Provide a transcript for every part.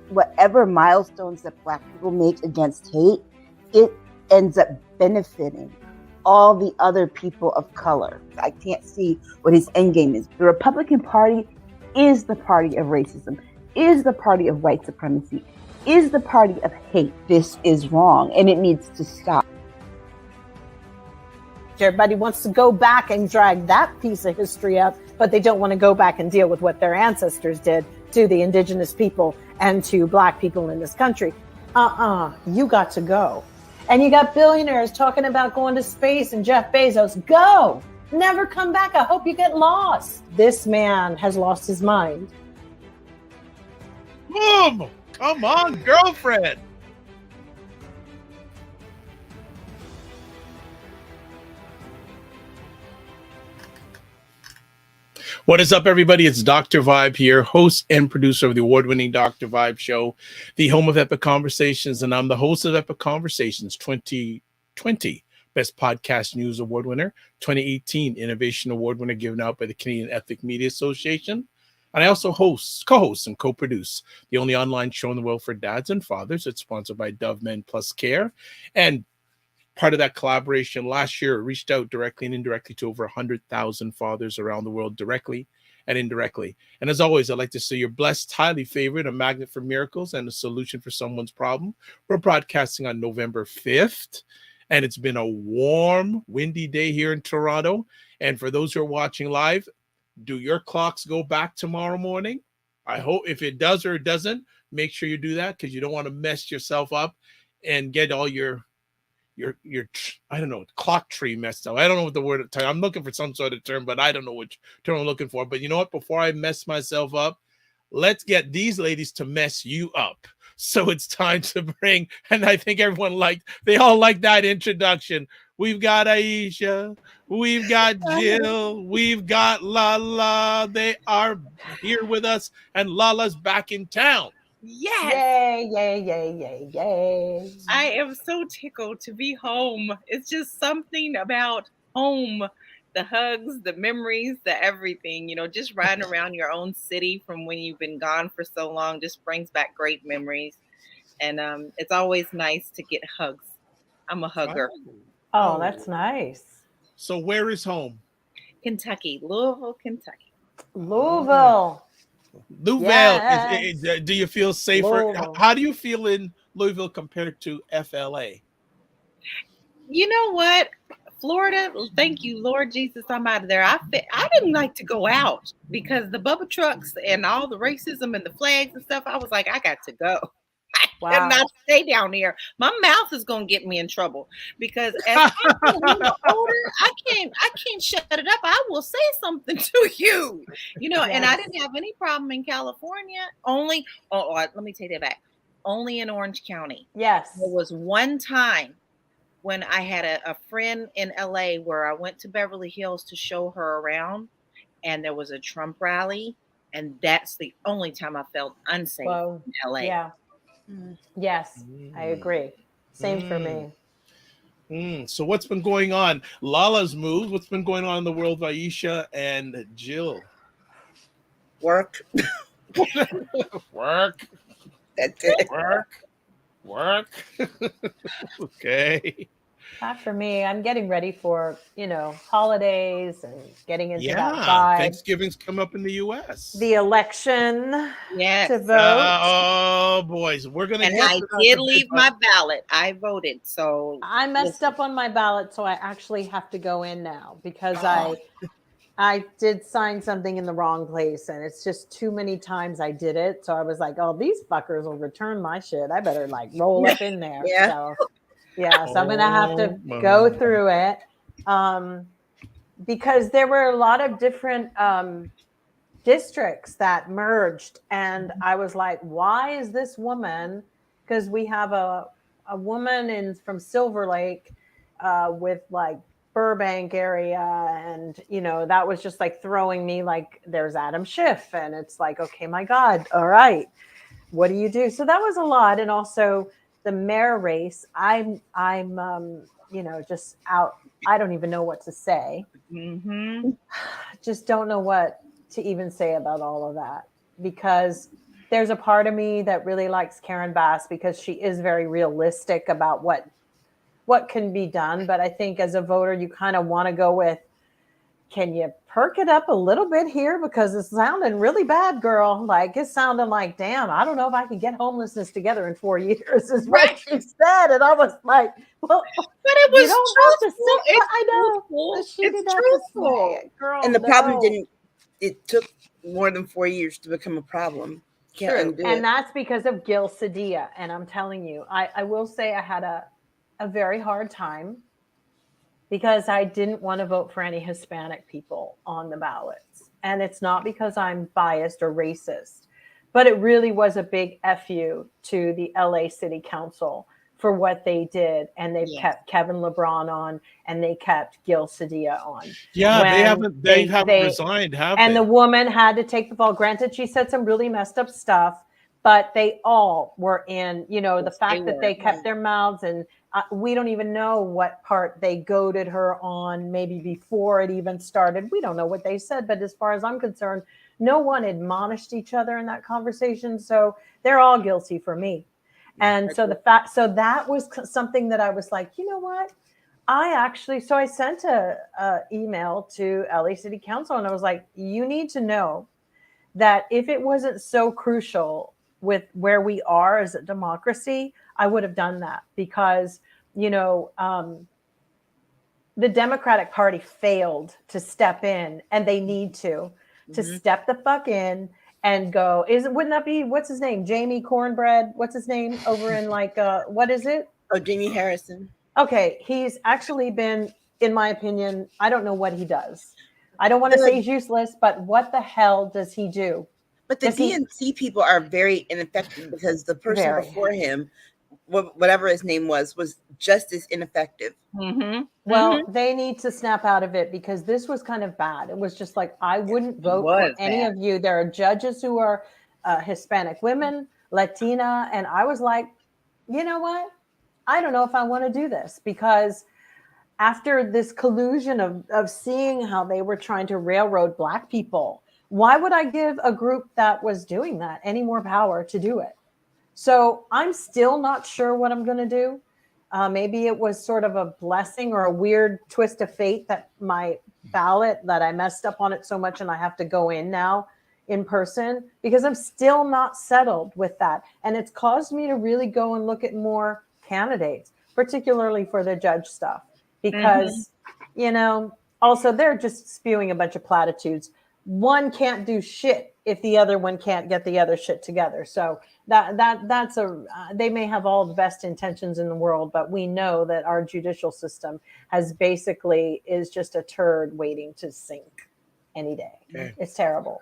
whatever milestones that Black people make against hate, it ends up benefiting all the other people of color. I can't see what his end game is. The Republican Party is the party of racism, is the party of white supremacy, is the party of hate. This is wrong, and it needs to stop. Everybody wants to go back and drag that piece of history up, but they don't want to go back and deal with what their ancestors did to the indigenous people and to Black people in this country. You got to go. And you got billionaires talking about going to space and Jeff Bezos, go, never come back. I hope you get lost. This man has lost his mind. Boom! Come on, girlfriend. What is up, everybody? It's Dr. Vibe here, host and producer of the award-winning Dr. Vibe Show, the home of Epic Conversations, and I'm the host of Epic Conversations 2020 Best Podcast News Award winner, 2018 Innovation Award winner given out by the Canadian Ethnic Media Association. And I also co-host and co-produce the only online show in the world for dads and fathers. It's sponsored by Dove Men Plus Care. And part of that collaboration last year, reached out directly and indirectly to over 100,000 fathers around the world, directly and indirectly. And as always, I'd like to say you're blessed, highly favored, a magnet for miracles, and a solution for someone's problem. We're broadcasting on November 5th, and it's been a warm, windy day here in Toronto. And for those who are watching live, do your clocks go back tomorrow morning? I hope if it does or it doesn't, make sure you do that, because you don't want to mess yourself up and get all your I don't know, clock tree messed up. I don't know what the word I'm looking for, some sort of term, but I don't know which term I'm looking for. But you know what? Before I mess myself up, let's get these ladies to mess you up. So it's time to bring, and I think they all like that introduction. We've got Aisha, we've got Jill, we've got Lala. They are here with us, and Lala's back in town. Yes. Yay, yay, yay, yay, yay. I am so tickled to be home. It's just something about home. The hugs, the memories, the everything, just riding around your own city from when you've been gone for so long just brings back great memories. And it's always nice to get hugs. I'm a hugger. Oh, that's nice. So where is home? Kentucky, Louisville, Kentucky. Louisville. Louisville, Yes. Do you feel safer? Louisville. How do you feel in Louisville compared to FLA? You know what? Florida, thank you, Lord Jesus, I'm out of there. I didn't like to go out because the Bubba trucks and all the racism and the flags and stuff, I was like, I got to go. Wow. I cannot stay down here. My mouth is going to get me in trouble because as I get a little older, I can't shut it up. I will say something to you, Yes. And I didn't have any problem in California. Let me take that back. Only in Orange County. Yes. There was one time when I had a friend in LA where I went to Beverly Hills to show her around, and there was a Trump rally, and that's the only time I felt unsafe in LA. Yeah. Yes, I agree. Same for me. So what's been going on? Lala's moved. What's been going on in the world of Aisha and Jill? Work. Work. That's it. Work. Okay. Not for me. I'm getting ready for, holidays and getting into that vibe. Thanksgiving's come up in the U.S. The election Yes. to vote. Oh, boys. We're going to And I did leave my ballot. I voted. So I messed up on my ballot, so I actually have to go in now because I did sign something in the wrong place, and it's just too many times I did it. So I was like, oh, these fuckers will return my shit. I better roll up in there. Yeah. So I'm going to have to go through it because there were a lot of different districts that merged. And I was like, why is this woman? Because we have a woman from Silver Lake with Burbank area, and that was just throwing me there's Adam Schiff, and it's okay, my God, all right, what do you do? So that was a lot. And also the mayor race, I'm just out. I don't even know what to say. Mm-hmm. Just don't know what to even say about all of that, because there's a part of me that really likes Karen Bass because she is very realistic about what can be done. But I think as a voter, you kind of want to go with, can you perk it up a little bit here? Because it's sounding really bad, girl. Like, it's sounding like, damn, I don't know if I can get homelessness together in 4 years, is what she said. And I was like, well, but it was you don't have to say, it's I know. truthful. She It's didn't have to truthful. say it, girl. And the problem no. didn't, it took more than 4 years to become a problem. Can't True. undo And it. that's because of Gil Cedillo. And I'm telling you, I will say I had a very hard time because I didn't want to vote for any Hispanic people on the ballots. And it's not because I'm biased or racist, but it really was a big FU to the LA City Council for what they did. And they've kept Kevin LeBron on, and they kept Gil Cedillo on. Yeah, they haven't resigned, have and they? the woman had to take the fall. Granted, she said some really messed up stuff, but they all were in, the fact that they kept their mouths, and we don't even know what part they goaded her on, maybe before it even started. We don't know what they said, but as far as I'm concerned, no one admonished each other in that conversation. So they're all guilty for me. And so that was something that I was like, you know what? I sent a email to LA City Council, and I was like, you need to know that if it wasn't so crucial with where we are as a democracy, I would have done that, because, the Democratic Party failed to step in, and they need to step the fuck in and go, wouldn't that be, what's his name? Jamie Cornbread. What's his name over in what is it? Oh, Jamie Harrison. Okay. He's actually been, in my opinion, I don't know what he does. I don't want to say he's useless, but what the hell does he do? But the DNC people are very ineffective, because the person before him, whatever his name was just as ineffective. Well, they need to snap out of it, because this was kind of bad. It was just like, I wouldn't vote for any of you. There are judges who are Hispanic women, Latina. And I was like, you know what? I don't know if I want to do this, because after this collusion of seeing how they were trying to railroad Black people, why would I give a group that was doing that any more power to do it? So I'm still not sure what I'm going to do. Maybe it was sort of a blessing or a weird twist of fate that my ballot, that I messed up on it so much and I have to go in now in person, because I'm still not settled with that. And it's caused me to really go and look at more candidates, particularly for the judge stuff, because, also they're just spewing a bunch of platitudes. One can't do shit if the other one can't get the other shit together. So that's they may have all the best intentions in the world, but we know that our judicial system is just a turd waiting to sink any day. Okay. It's terrible.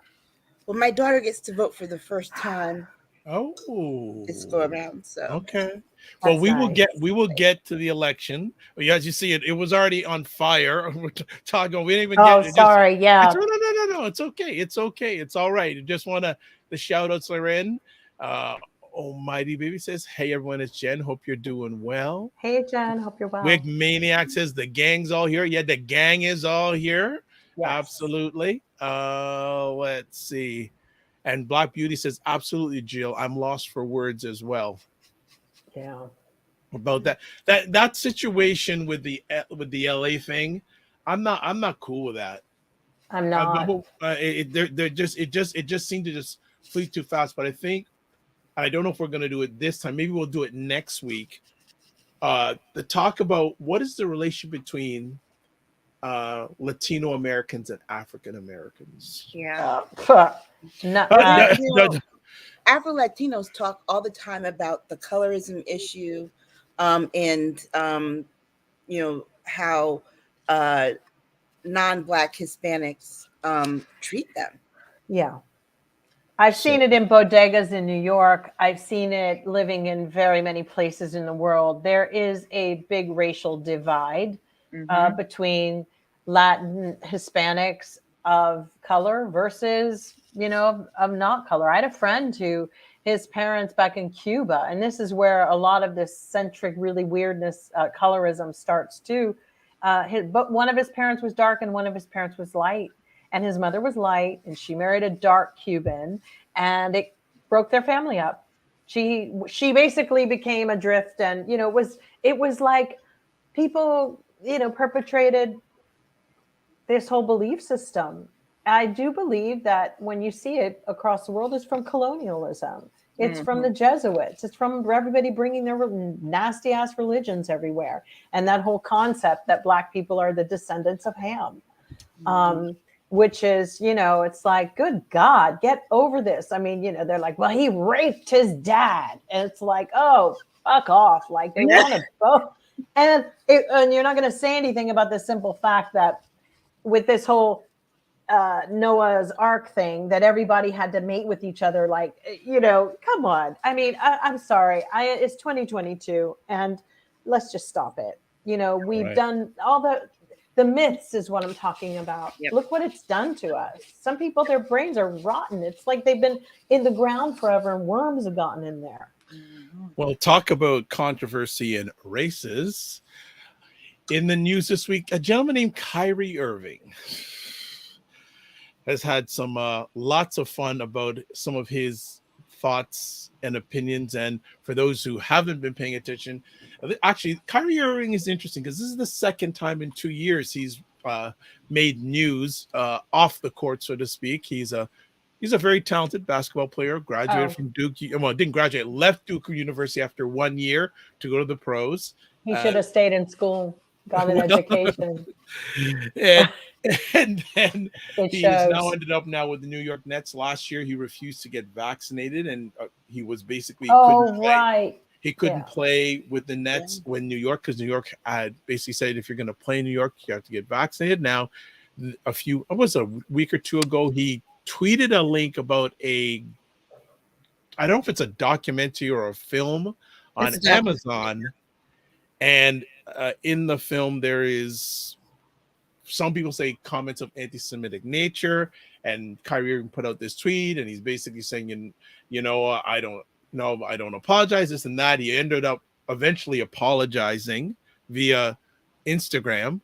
Well, my daughter gets to vote for the first time. This go around. So okay. Well, we will get to the election. As you see, it was already on fire. We're talking. We didn't even get. Sorry. Yeah. No. It's okay. It's okay. It's all right. I just want the shout outs are in. Almighty Baby says, "Hey everyone, it's Jen. Hope you're doing well." Hey Jen, hope you're well. Wig Maniac says the gang's all here. Yeah, the gang is all here. Yes. Absolutely. Let's see. And Black Beauty says, absolutely, Jill. I'm lost for words as well. Yeah. About that situation with the LA thing, I'm not cool with that. I'm not. It just seemed to just flee too fast. But I don't know if we're gonna do it this time. Maybe we'll do it next week. The talk about what is the relation between Latino Americans and African Americans. Yeah. Afro-Latinos talk all the time about the colorism issue, and how non-Black Hispanics treat them. Yeah. I've seen it in bodegas in New York. I've seen it living in very many places in the world. There is a big racial divide between Latin Hispanics of color versus, of not color. I had a friend who, his parents back in Cuba, and this is where a lot of this centric, really weirdness, colorism starts too. But one of his parents was dark and one of his parents was light. And his mother was light, and she married a dark Cuban, and it broke their family up. She basically became adrift, and it was like people perpetrated this whole belief system. I do believe that when you see it across the world, it's from colonialism. It's from the Jesuits. It's from everybody bringing their nasty ass religions everywhere. And that whole concept that Black people are the descendants of Ham, which is, it's like, good God, get over this. I mean, they're like, well, he raped his dad. And it's like, oh, fuck off. Like, they want to both. And you're not going to say anything about the simple fact that with this whole Noah's Ark thing, that everybody had to mate with each other. Like, come on. I mean, I'm sorry. It's 2022 and let's just stop it. We've done all the myths is what I'm talking about. Yep. Look what it's done to us. Some people, their brains are rotten. It's like they've been in the ground forever and worms have gotten in there. Well, talk about controversy and races. In the news this week, a gentleman named Kyrie Irving has had some lots of fun about some of his thoughts and opinions. And for those who haven't been paying attention, actually, Kyrie Irving is interesting because this is the second time in 2 years he's made news off the court, so to speak. He's a very talented basketball player, graduated from Duke. Well, didn't graduate, left Duke University after 1 year to go to the pros. He should have stayed in school, got an education. And then he has now ended up with the New York Nets. Last year, he refused to get vaccinated, and he was basically he couldn't play with the Nets when New York, because New York had basically said if you're going to play in New York, you have to get vaccinated. Now, a week or two ago, he tweeted a link about I don't know if it's a documentary or a film on Amazon, and in the film there is, some people say, comments of anti-Semitic nature, and Kyrie put out this tweet, and he's basically saying, I don't apologize, this and that. He ended up eventually apologizing via Instagram,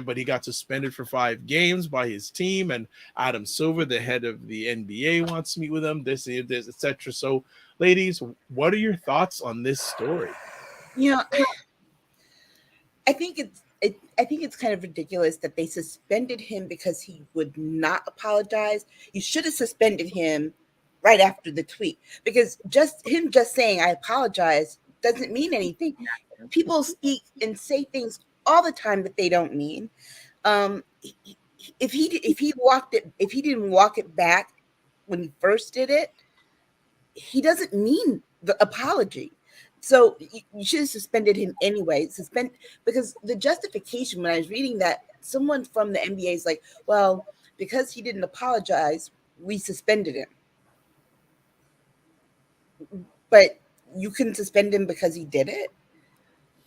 but he got suspended for 5 games by his team, and Adam Silver, the head of the NBA, wants to meet with him, this, etc. So, ladies, what are your thoughts on this story? I think it's kind of ridiculous that they suspended him because he would not apologize. You should have suspended him right after the tweet, because just saying I apologize doesn't mean anything. People speak and say things all the time that they don't mean. If he didn't walk it back when he first did it, he doesn't mean the apology. So you should have suspended him anyway. Because the justification, when I was reading that, someone from the NBA is like, well, because he didn't apologize, we suspended him. But you couldn't suspend him because he did it.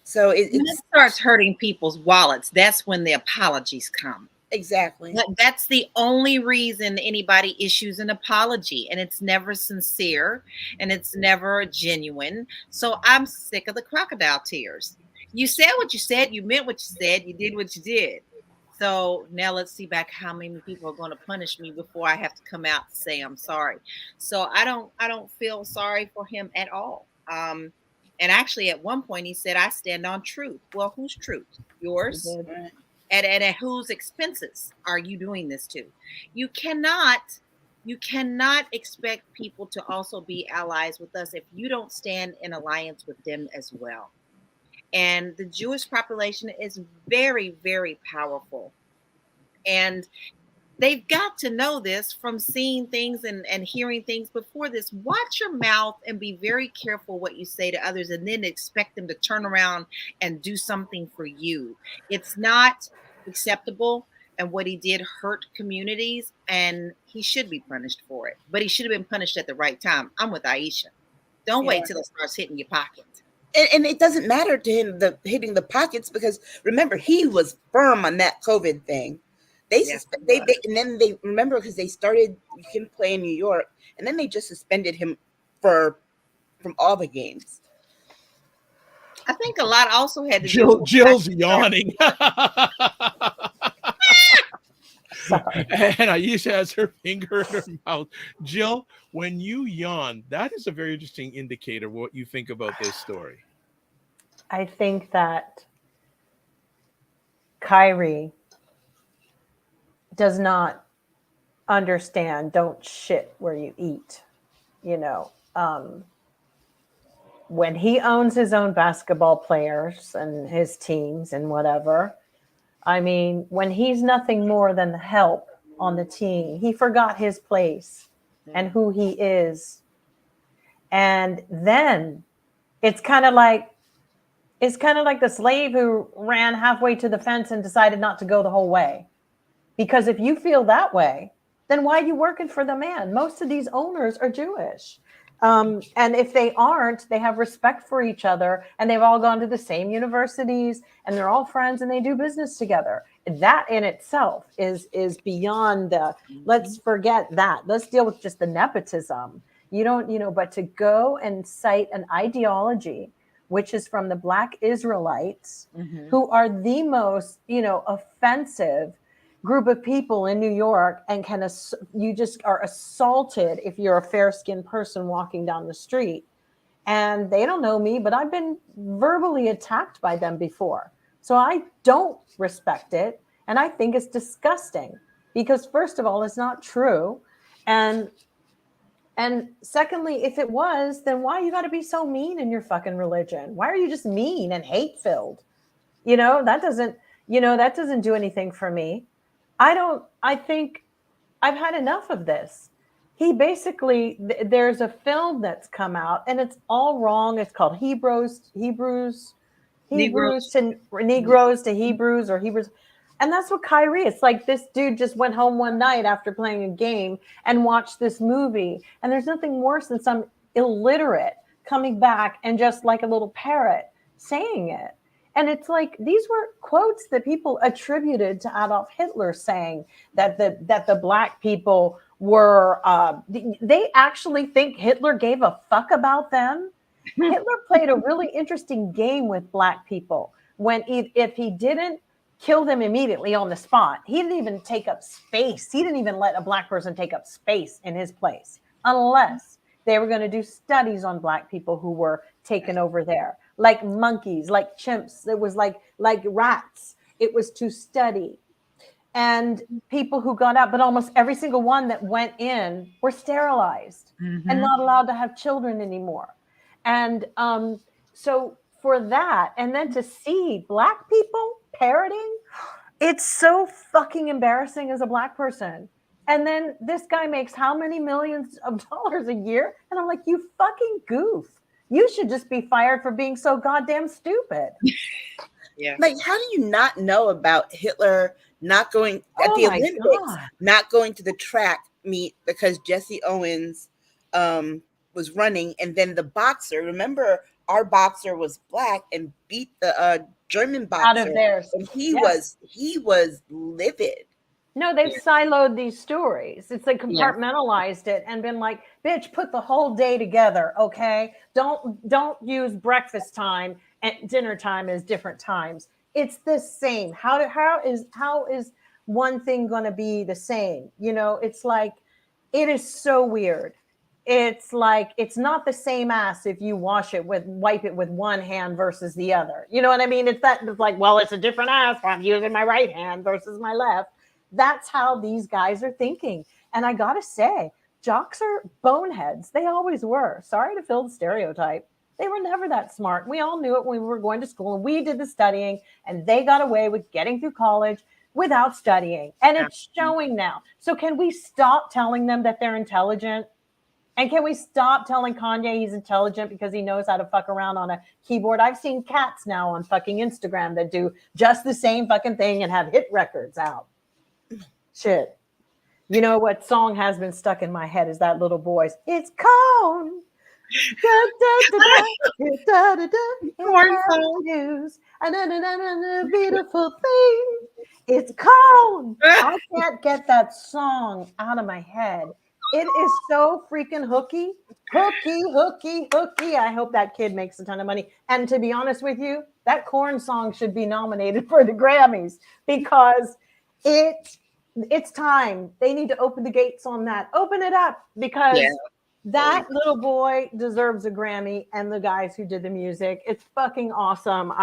So it starts hurting people's wallets. That's when the apologies come. Exactly. That's the only reason anybody issues an apology, and it's never sincere and it's never genuine. So I'm sick of the crocodile tears. You said what you said, you meant what you said, you did what you did. So now let's see back how many people are going to punish me before I have to come out and say I'm sorry. So I don't feel sorry for him at all. And actually, at one point, he said, I stand on truth. Well, whose truth? Yours? And at whose expenses are you doing this to? You cannot expect people to also be allies with us if you don't stand in alliance with them as well. And the Jewish population is very, very powerful. And they've got to know this from seeing things and hearing things before this. Watch your mouth and be very careful what you say to others, and then expect them to turn around and do something for you. It's not acceptable. And what he did hurt communities, and he should be punished for it. But he should have been punished at the right time. I'm with Aisha. Don't wait till it starts hitting your pocket. And it doesn't matter to him hitting the pockets, because remember, he was firm on that COVID thing. They and then they remember, because they started him play in New York, and then they just suspended him from all the games. I think a lot also had to Jill's yawning. And Aisha has her finger in her mouth. Jill, when you yawn, that is a very interesting indicator of what you think about this story. I think that Kyrie does not understand don't shit where you eat. You know, when he owns his own basketball players and his teams and whatever, I mean, when he's nothing more than the help on the team, he forgot his place and who he is. And then it's kind of like the slave who ran halfway to the fence and decided not to go the whole way. Because if you feel that way, then why are you working for the man? Most of these owners are Jewish. And if they aren't, they have respect for each other and they've all gone to the same universities and they're all friends and they do business together. That in itself is beyond the, let's forget that. Let's deal with just the nepotism. You don't, but to go and cite an ideology, which is from the Black Israelites, who are the most, offensive group of people in New York, and you just are assaulted if you're a fair-skinned person walking down the street. And they don't know me, but I've been verbally attacked by them before. So I don't respect it. And I think it's disgusting because first of all, it's not true. And secondly, if it was, then why you got to be so mean in your fucking religion? Why are you just mean and hate-filled? That doesn't do anything for me. I think I've had enough of this. He basically, there's a film that's come out and it's all wrong. It's called Negroes to Hebrews or Hebrews. And that's what Kyrie, it's like this dude just went home one night after playing a game and watched this movie. And there's nothing worse than some illiterate coming back and just like a little parrot saying it. And it's like, these were quotes that people attributed to Adolf Hitler saying that the black people were, they actually think Hitler gave a fuck about them. Hitler played a really interesting game with black people when if he didn't kill them immediately on the spot, he didn't even take up space. He didn't even let a black person take up space in his place unless they were going to do studies on black people who were taken over there. Like monkeys, like chimps. It was like rats. It was to study. And people who got out, but almost every single one that went in were sterilized and not allowed to have children anymore. And so for that, and then to see black people parroting, it's so fucking embarrassing as a black person. And then this guy makes how many millions of dollars a year? And I'm like, you fucking goof. You should just be fired for being so goddamn stupid. Yeah. Like, how do you not know about Hitler not going at the Olympics, not going to the track meet because Jesse Owens was running, and then the boxer, remember our boxer was black and beat the German boxer out of theirs. And he was livid. No, they've siloed these stories. It's like compartmentalized it and been like, bitch, put the whole day together, okay? Don't use breakfast time and dinner time as different times. It's the same. How is one thing going to be the same? It's like, it is so weird. It's like, it's not the same ass if you wipe it with one hand versus the other. You know what I mean? It's like, well, it's a different ass. I'm using my right hand versus my left. That's how these guys are thinking. And I got to say, jocks are boneheads. They always were. Sorry to fill the stereotype. They were never that smart. We all knew it when we were going to school and we did the studying, and they got away with getting through college without studying. And it's showing now. So can we stop telling them that they're intelligent? And can we stop telling Kanye he's intelligent because he knows how to fuck around on a keyboard? I've seen cats now on fucking Instagram that do just the same fucking thing and have hit records out. Shit. You know what song has been stuck in my head is that little voice. It's cold. Beautiful thing. It's cold. I can't get that song out of my head. It is so freaking hooky. I hope that kid makes a ton of money. And to be honest with you, that Korn song should be nominated for the Grammys because it it's time. They need to open the gates on that. Open it up, because that little boy deserves a Grammy, and the guys who did the music. It's fucking awesome.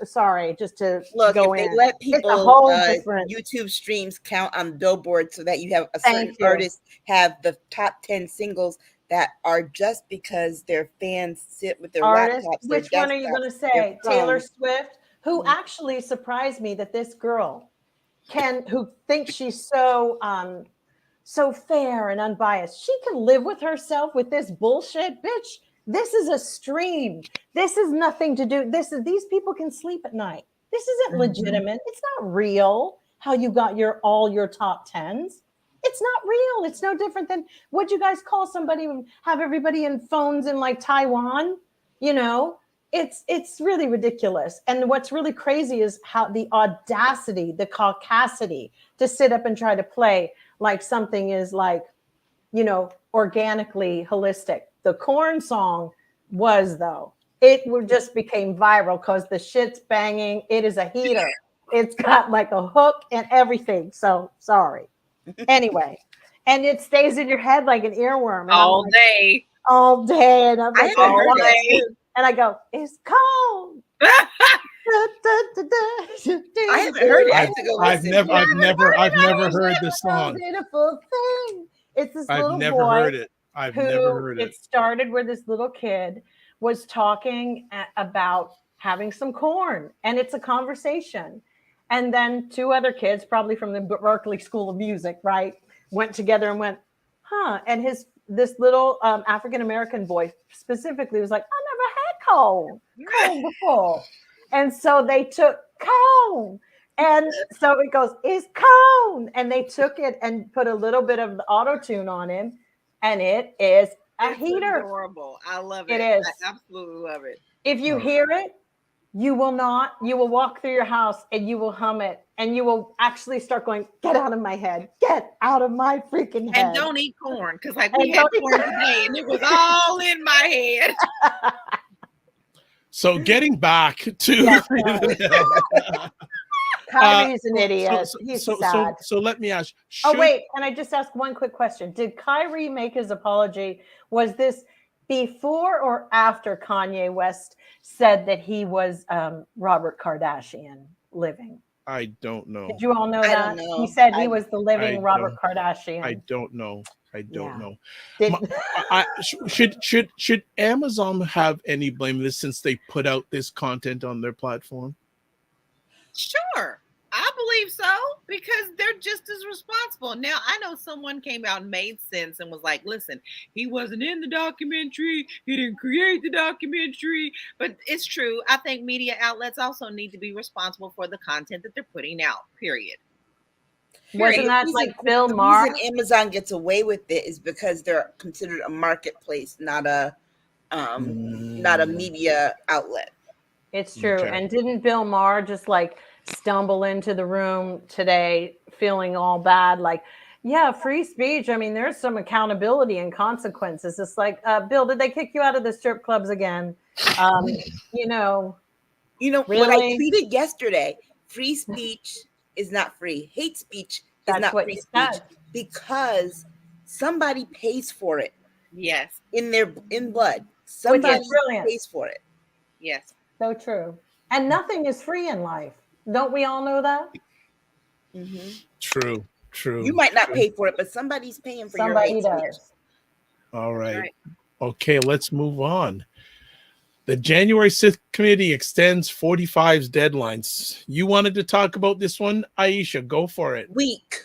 Sorry, just to look, go if in. they let It's a people whole different YouTube streams count on Billboard so that you have a certain artist have the top 10 singles that are just because their fans sit with their artists. laptops. Which one are you going to say? Taylor Swift, who actually surprised me that this girl who thinks she's so fair and unbiased. She can live with herself with this bullshit, bitch. This is a stream. This is nothing to do. These people can sleep at night. This isn't legitimate. It's not real. How you got all your top 10s. It's not real. It's no different than what you guys call somebody and have everybody in phones in like Taiwan. You know, it's really ridiculous. And what's really crazy is how the audacity, the caucasity to sit up and try to play like something is like, you know, organically holistic. The Korn song was, though. It just became viral because the shit's banging. It is a heater. It's got like a hook and everything. So sorry. Anyway, and it stays in your head like an earworm. All day. All day. And I'm like, all day. And I go, it's cold. I haven't heard it. I've never heard the song. Beautiful thing. It's this little boy. I've never heard it. I've never heard it. It started where this little kid was talking about having some corn, and it's a conversation. And then two other kids, probably from the Berkeley School of Music, right, went together and went, huh? And this little African-American boy specifically was like, I never had cone before. And so they took cone. And so it goes, it's cone. And they took it and put a little bit of the auto-tune on him. And it is a heater. Adorable. I love it. It is. I absolutely love it. If you hear it, you will walk through your house and you will hum it, and you will actually start going, get out of my head, get out of my freaking head. And don't eat corn, because like we had corn today and it was all in my head. So getting back to Kyrie's an idiot. He's sad. So let me ask. Wait, can I just ask one quick question? Did Kyrie make his apology? Was this before or after Kanye West said that he was Robert Kardashian living? I don't know. Did you all know that? Don't know. He said he was the living Robert Kardashian. I don't know. I don't know. Should Amazon have any blame in this since they put out this content on their platform? Sure. I believe so, because they're just as responsible. Now, I know someone came out and made sense and was like, listen, he wasn't in the documentary. He didn't create the documentary. But it's true. I think media outlets also need to be responsible for the content that they're putting out, period. Wasn't that like Bill Maher? The reason Amazon gets away with it is because they're considered a marketplace, not a media outlet. It's true. Okay. And didn't Bill Maher just like stumble into the room today feeling all bad, like, yeah, free speech, I mean, there's some accountability and consequences. It's like, Bill, did they kick you out of the strip clubs again? Really? What I tweeted yesterday, free speech is not free. Hate speech is not free speech, because somebody pays for it. Yes. In blood. Somebody pays for it. Yes. So true. And nothing is free in life. Don't we all know that? Mm-hmm. True. You might not pay for it, but somebody's paying for your hate speech. All right. Okay, let's move on. The January 6th committee extends 45's deadlines. You wanted to talk about this one, Aisha? Go for it. Weak.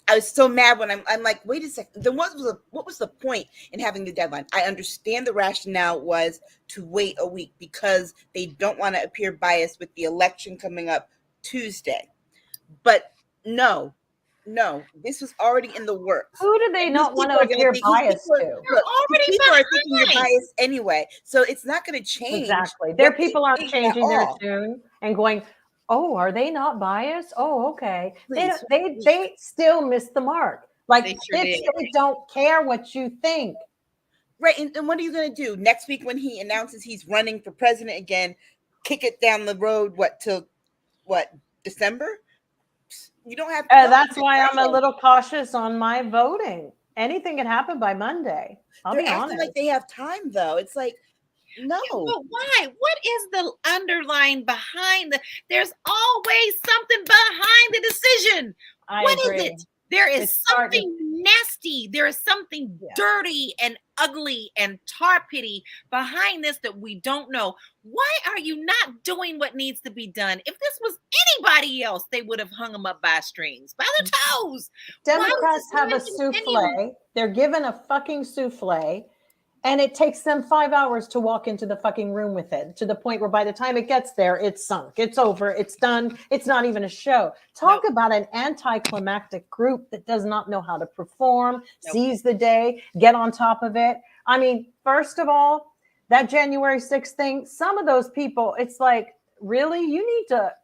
I was so mad when I'm like, wait a second. Then what was the point in having the deadline? I understand the rationale was to wait a week because they don't want to appear biased with the election coming up Tuesday. But no, this was already in the works. Who do they not want to appear biased to? People are thinking you're biased anyway, so it's not going to change. Exactly. Their people aren't changing their tune and going, oh, are they not biased? Oh, okay. Please, they still miss the mark. Like, they don't care what you think. Right. And what are you going to do next week when he announces he's running for president again? Kick it down the road, till December? You don't have. That's why I'm a little cautious on my voting. Anything can happen by Monday. I'll be honest. Like they have time, though. It's like, no. Yeah, but why? What is the underlying behind there's always something behind the decision. What is it? There is something nasty. There is something dirty and ugly and tar pity behind this that we don't know. Why are you not doing what needs to be done? If this was anybody else, they would have hung them up by strings, by the toes. Democrats have a souffle. They're given a fucking souffle. And it takes them 5 hours to walk into the fucking room with it, to the point where by the time it gets there, it's sunk, it's over, it's done. It's not even a show. Talk about an anticlimactic group that does not know how to perform, seize the day, get on top of it. I mean, first of all, that January 6th thing, some of those people, it's like, really? You need to,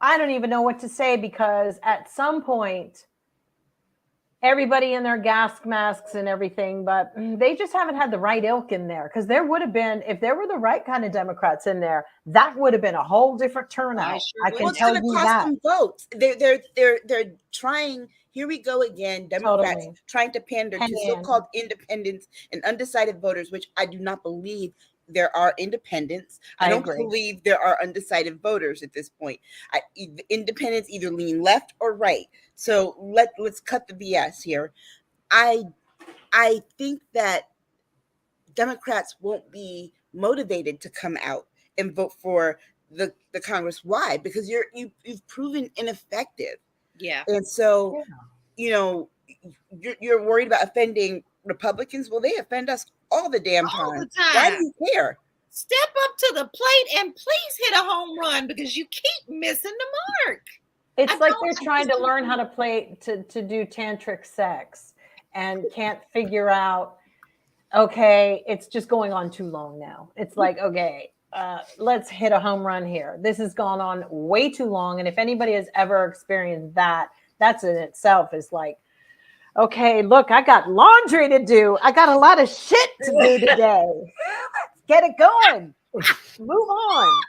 I don't even know what to say, because at some point, everybody in their gas masks and everything, but they just haven't had the right ilk in there. Because there would have been, if there were the right kind of Democrats in there, that would have been a whole different turnout. I can tell you that. Votes. They're trying. Here we go again. Democrats trying to pander to so-called independents and undecided voters, which I do not believe there are independents. I don't believe there are undecided voters at this point. Independents either lean left or right. So let's cut the BS here. I think that Democrats won't be motivated to come out and vote for the Congress. Why? Because you've proven ineffective. Yeah. And so, you're worried about offending Republicans. Well, they offend us all the damn time. All the time. Why do you care? Step up to the plate and please hit a home run, because you keep missing the mark. It's like they're trying to learn how to play, to do tantric sex, and can't figure out, okay, it's just going on too long now. It's like, okay, let's hit a home run here. This has gone on way too long. And if anybody has ever experienced that, that's in itself is like, okay, look, I got laundry to do. I got a lot of shit to do today. Let's get it going. Move on.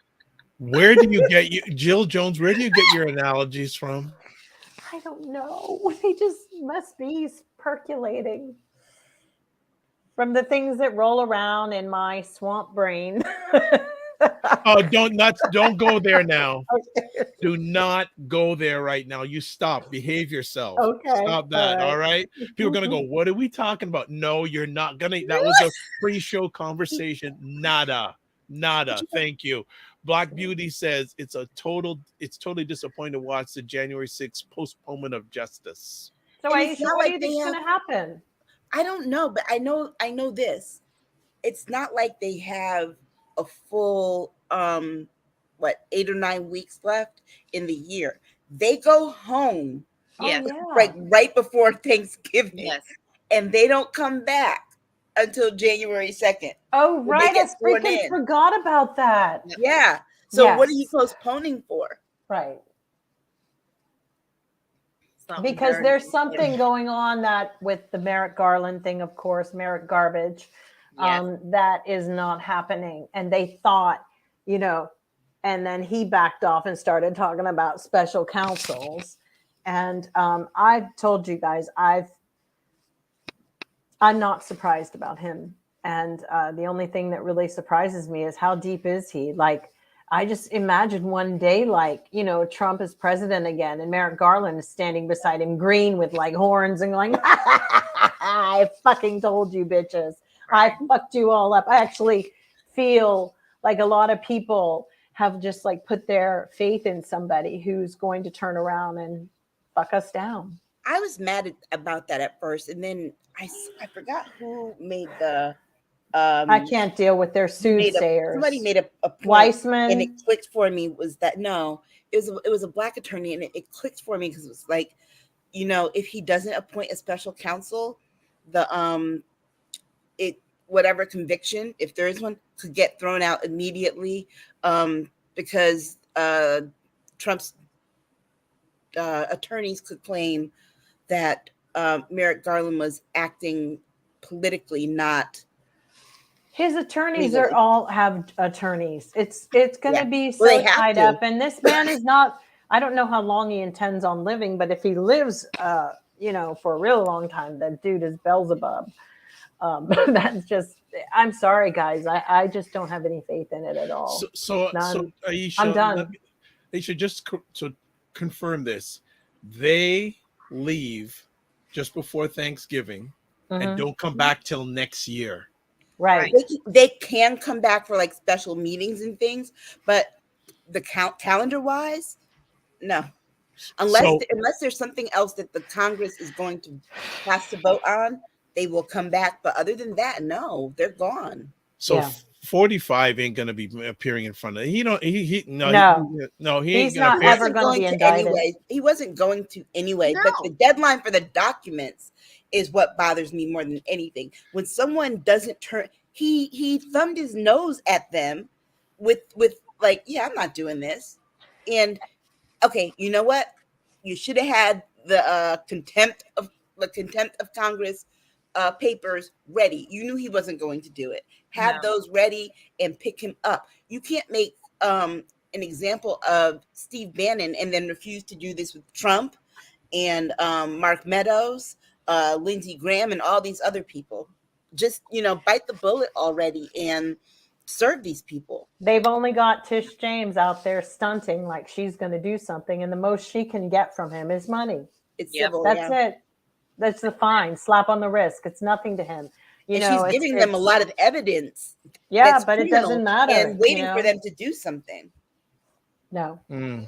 Where do you get Jill Jones? Where do you get your analogies from? I don't know. They just must be percolating from the things that roll around in my swamp brain. Oh, don't go there now. Okay. Do not go there right now. You stop. Behave yourself. Okay. Stop that. All right. People are gonna go, what are we talking about? No, you're not gonna. That was a pre-show conversation. Nada. Thank you. Black Beauty says it's totally disappointing to watch the January 6th postponement of justice. So Aisha, what do you think is gonna happen? I don't know, but I know this. It's not like they have a full 8 or 9 weeks left in the year. They go home right before Thanksgiving, and they don't come back until January 2nd. Oh, right. I freaking forgot about that. Yeah. So what are you postponing for? Right. Because there's something going on that with the Merrick Garland thing, of course, Merrick garbage. That is not happening. And they thought, and then he backed off and started talking about special counsels. And I've told you guys, I'm not surprised about him. And the only thing that really surprises me is how deep is he? Like, I just imagine one day, like, Trump is president again and Merrick Garland is standing beside him, green with like horns and going, I fucking told you, bitches. I fucked you all up. I actually feel like a lot of people have just like put their faith in somebody who's going to turn around and fuck us down. I was mad about that at first. And then I forgot who made the... I can't deal with their soothsayers. Somebody made a point, Weissman, and it clicked for me. Was that no? It was a black attorney, and it clicked for me because it was like, if he doesn't appoint a special counsel, the whatever conviction, if there is one, could get thrown out immediately, because Trump's attorneys could claim that Merrick Garland was acting politically, not. His attorneys all have attorneys. It's going to be so tied up. And this man is not I don't know how long he intends on living, but if he lives, for a real long time, that dude is Beelzebub. That's just, I'm sorry, guys. I just don't have any faith in it at all. So None. Aisha, I'm done. They should just confirm this. They leave just before Thanksgiving and don't come back till next year. Right. They can come back for like special meetings and things, but the calendar wise, no. Unless there's something else that the Congress is going to have to vote on, they will come back. But other than that, no, they're gone. So Yeah. 45 ain't going to be appearing in front of he ain't He's going not ever going to be indicted. Anyway. He wasn't going to anyway. No. But the deadline for the documents is what bothers me more than anything. When someone doesn't turn, he thumbed his nose at them with like, yeah, I'm not doing this. And okay, you know what? You should have had the contempt of Congress papers ready. You knew he wasn't going to do it. Have those ready and pick him up. You can't make an example of Steve Bannon and then refuse to do this with Trump and Mark Meadows, Lindsey Graham, and all these other people. Just, bite the bullet already and serve these people. They've only got Tish James out there stunting like she's going to do something, and the most she can get from him is money. It's civil. That's it. That's the fine slap on the wrist. It's nothing to him. She's giving them a lot of evidence. Yeah, but it doesn't matter. And waiting for them to do something. No. Well,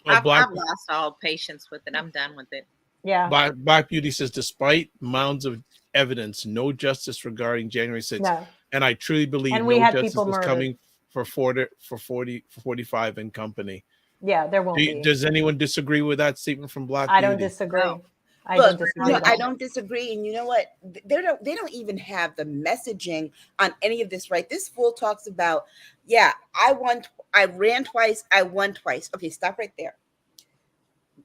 I've lost all patience with it. I'm done with it. Yeah. Black Beauty says, despite mounds of evidence, no justice regarding January 6th. No. And I truly believe and no justice is murdered. coming for 45 and company. Yeah, there won't be. Does anyone disagree with that statement from Black Beauty? I don't disagree. No. I don't disagree. I don't disagree. And you know what? They don't even have the messaging on any of this, right? This fool talks about, I ran twice, I won twice. Okay, stop right there.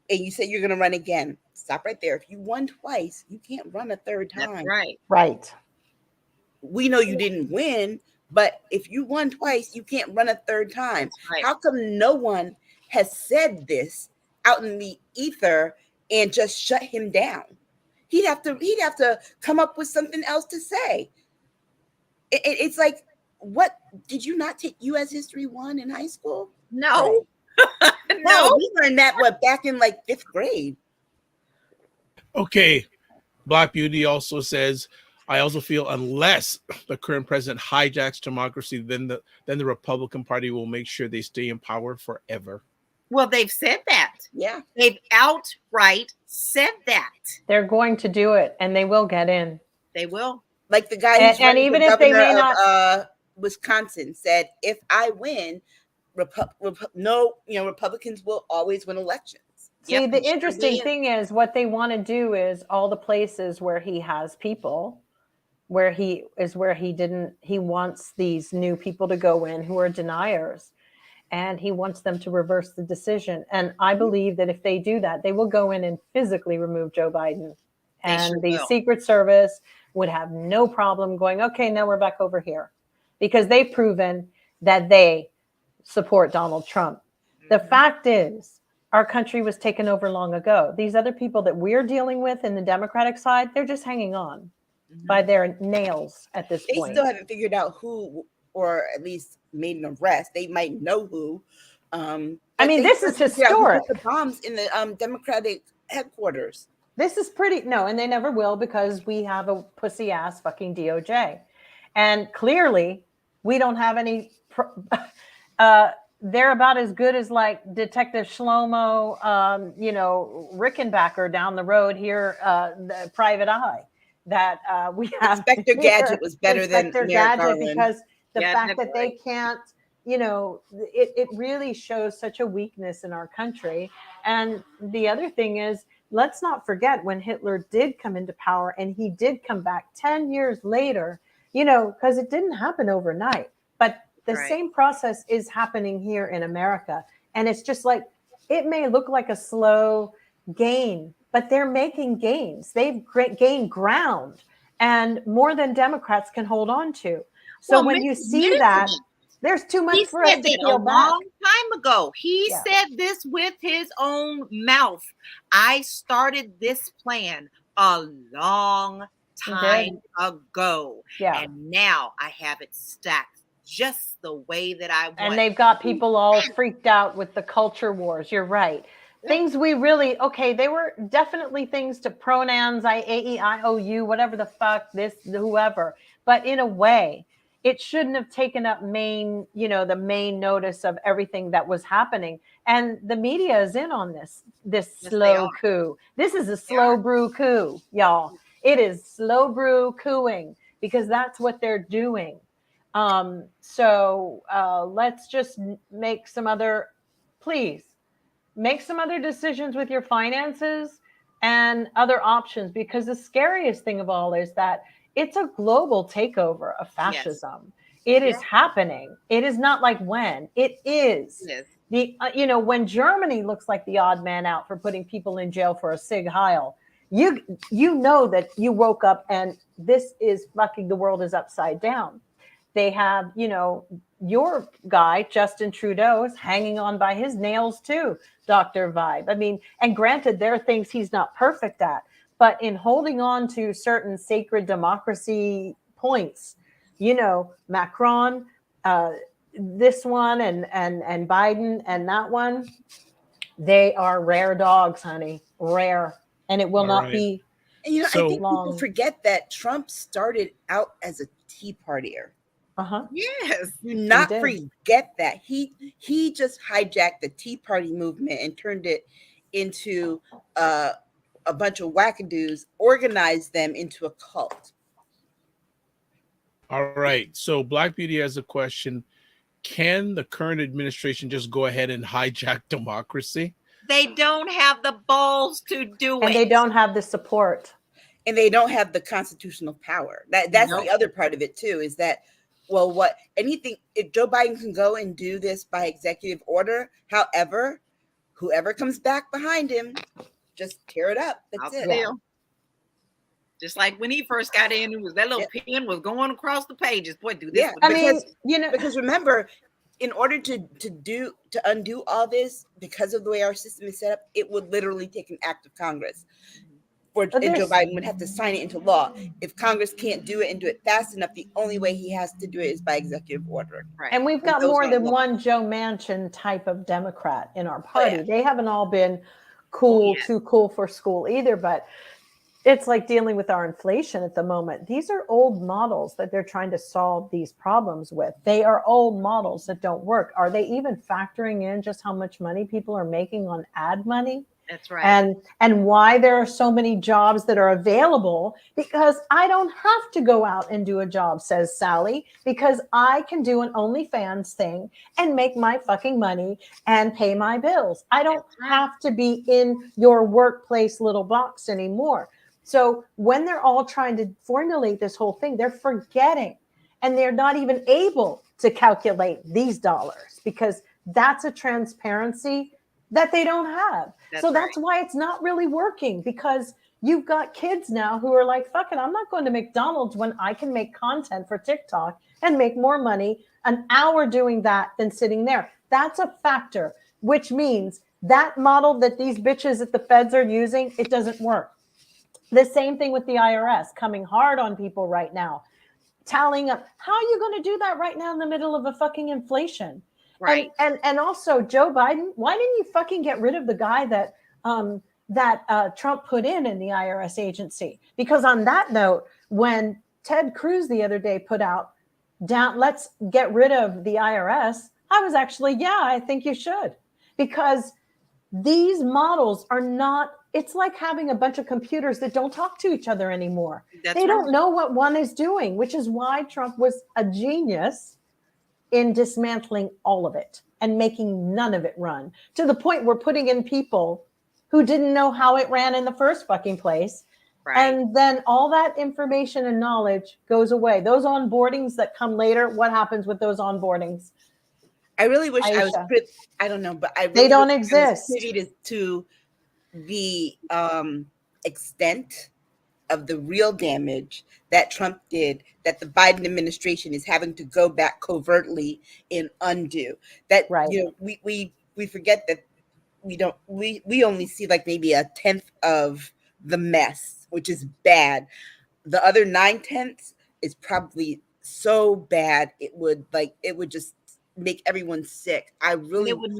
And you say you're going to run again. Stop right there. If you won twice, you can't run a third time. That's right. Right. We know you didn't win, but if you won twice, you can't run a third time. Right. How come no one has said this out in the ether and just shut him down? He'd have to come up with something else to say. It's like, what, did you not take U.S. History 1 in high school? No. No, we learned that back in like 5th grade. Okay. Black Beauty also says, I also feel unless the current president hijacks democracy, then the Republican Party will make sure they stay in power forever. Well, they've said that. Yeah. They've outright said that. They're going to do it, and they will get in. They will. Like the guy who's and even if they may not, Wisconsin said, if I win, Republicans will always win elections. See, the interesting thing is what they want to do is all the places where he has people, where he wants these new people to go in who are deniers, and he wants them to reverse the decision. And I believe that if they do that, they will go in and physically remove Joe Biden. And the Secret Service would have no problem going, okay, now we're back over here, because they've proven that they support Donald Trump. The fact is, our country was taken over long ago. These other people that we're dealing with in the Democratic side, they're just hanging on by their nails at this point. They still haven't figured out who, or at least made an arrest. They might know who. This is historic. Who put the bombs in the Democratic headquarters. This is and they never will, because we have a pussy ass fucking DOJ. And clearly we don't have any, they're about as good as like Detective Shlomo, Rickenbacker down the road here, the Private Eye, that we have. Inspector Gadget was better than Gadget, because the fact that they can't, it really shows such a weakness in our country. And the other thing is, let's not forget when Hitler did come into power and he did come back 10 years later, because it didn't happen overnight. But the same process is happening here in America. And it's just like, it may look like a slow gain, but they're making gains. They've gained ground, and more than Democrats can hold on to. So when you see that, There's too much He for us said to that a peel back. long time ago. He Yeah. said this with his own mouth. I started this plan a long time ago. Yeah. And now I have it stacked just the way that I want. And they've got people all freaked out with the culture wars. You're right. Things we really, okay, they were definitely things to pronouns, I-A-E-I-O-U, whatever the fuck, this, whoever. But in a way, it shouldn't have taken up the main notice of everything that was happening. And the media is in on this slow coup. This is a slow brew coup, y'all. It is slow brew cooing because that's what they're doing. So let's just make some other decisions with your finances and other options, because the scariest thing of all is that it's a global takeover of fascism. It is happening. It is not like when. It is. When Germany looks like the odd man out for putting people in jail for a Sig Heil, you know that you woke up and this is fucking, the world is upside down. They have, your guy, Justin Trudeau, is hanging on by his nails too, Dr. Vibe. I mean, and granted, there are things he's not perfect at, but in holding on to certain sacred democracy points, Macron, this one and Biden and that one, they are rare dogs, honey, rare. And it will not be I think people forget that Trump started out as a Tea Partier. Yes. Do not forget that. He just hijacked the Tea Party movement and turned it into a bunch of wackadoos, organized them into a cult. All right. So Black Beauty has a question. Can the current administration just go ahead and hijack democracy? They don't have the balls to do it. And they don't have the support. And they don't have the constitutional power. That's the other part of it too, is that, if Joe Biden can go and do this by executive order, however, whoever comes back behind him, just tear it up. That's it. Yeah. Just like when he first got in, it was that little pen was going across the pages. Boy, do this. Yeah, because remember, in order to undo all this, because of the way our system is set up, it would literally take an act of Congress. And Joe Biden would have to sign it into law. If Congress can't do it and do it fast enough, the only way he has to do it is by executive order. Right. And we've got more than one Joe Manchin type of Democrat in our party. They haven't all been too cool for school either, but it's like dealing with our inflation at the moment. These are old models that they're trying to solve these problems with. They are old models that don't work. Are they even factoring in just how much money people are making on ad money? That's right. And why there are so many jobs that are available, because I don't have to go out and do a job, says Sally, because I can do an OnlyFans thing and make my fucking money and pay my bills. I don't have to be in your workplace little box anymore. So when they're all trying to formulate this whole thing, they're forgetting, and they're not even able to calculate these dollars, because that's a transparency that they don't have. That's why it's not really working, because you've got kids now who are like, fuck it, I'm not going to McDonald's when I can make content for TikTok and make more money an hour doing that than sitting there. That's a factor, which means that model that these bitches at the feds are using, it doesn't work. The same thing with the IRS coming hard on people right now, tallying up. How are you going to do that right now in the middle of a fucking inflation? Right. And also Joe Biden, why didn't you fucking get rid of the guy that Trump put in the IRS agency? Because on that note, when Ted Cruz the other day put out let's get rid of the IRS, I was actually, I think you should, because these models are not, it's like having a bunch of computers that don't talk to each other anymore. They don't know what one is doing, which is why Trump was a genius in dismantling all of it and making none of it run, to the point we're putting in people who didn't know how it ran in the first fucking place. Right. And then all that information and knowledge goes away. Those onboardings that come later, what happens with those onboardings? I really wish Aisha. I was, I don't know, but I really they don't exist. To the extent of the real damage that Trump did, that the Biden administration is having to go back covertly and undo. That Right. We forget that we only see like maybe a tenth of the mess, which is bad. The other 9/10 is probably so bad it would just make everyone sick. I really wish we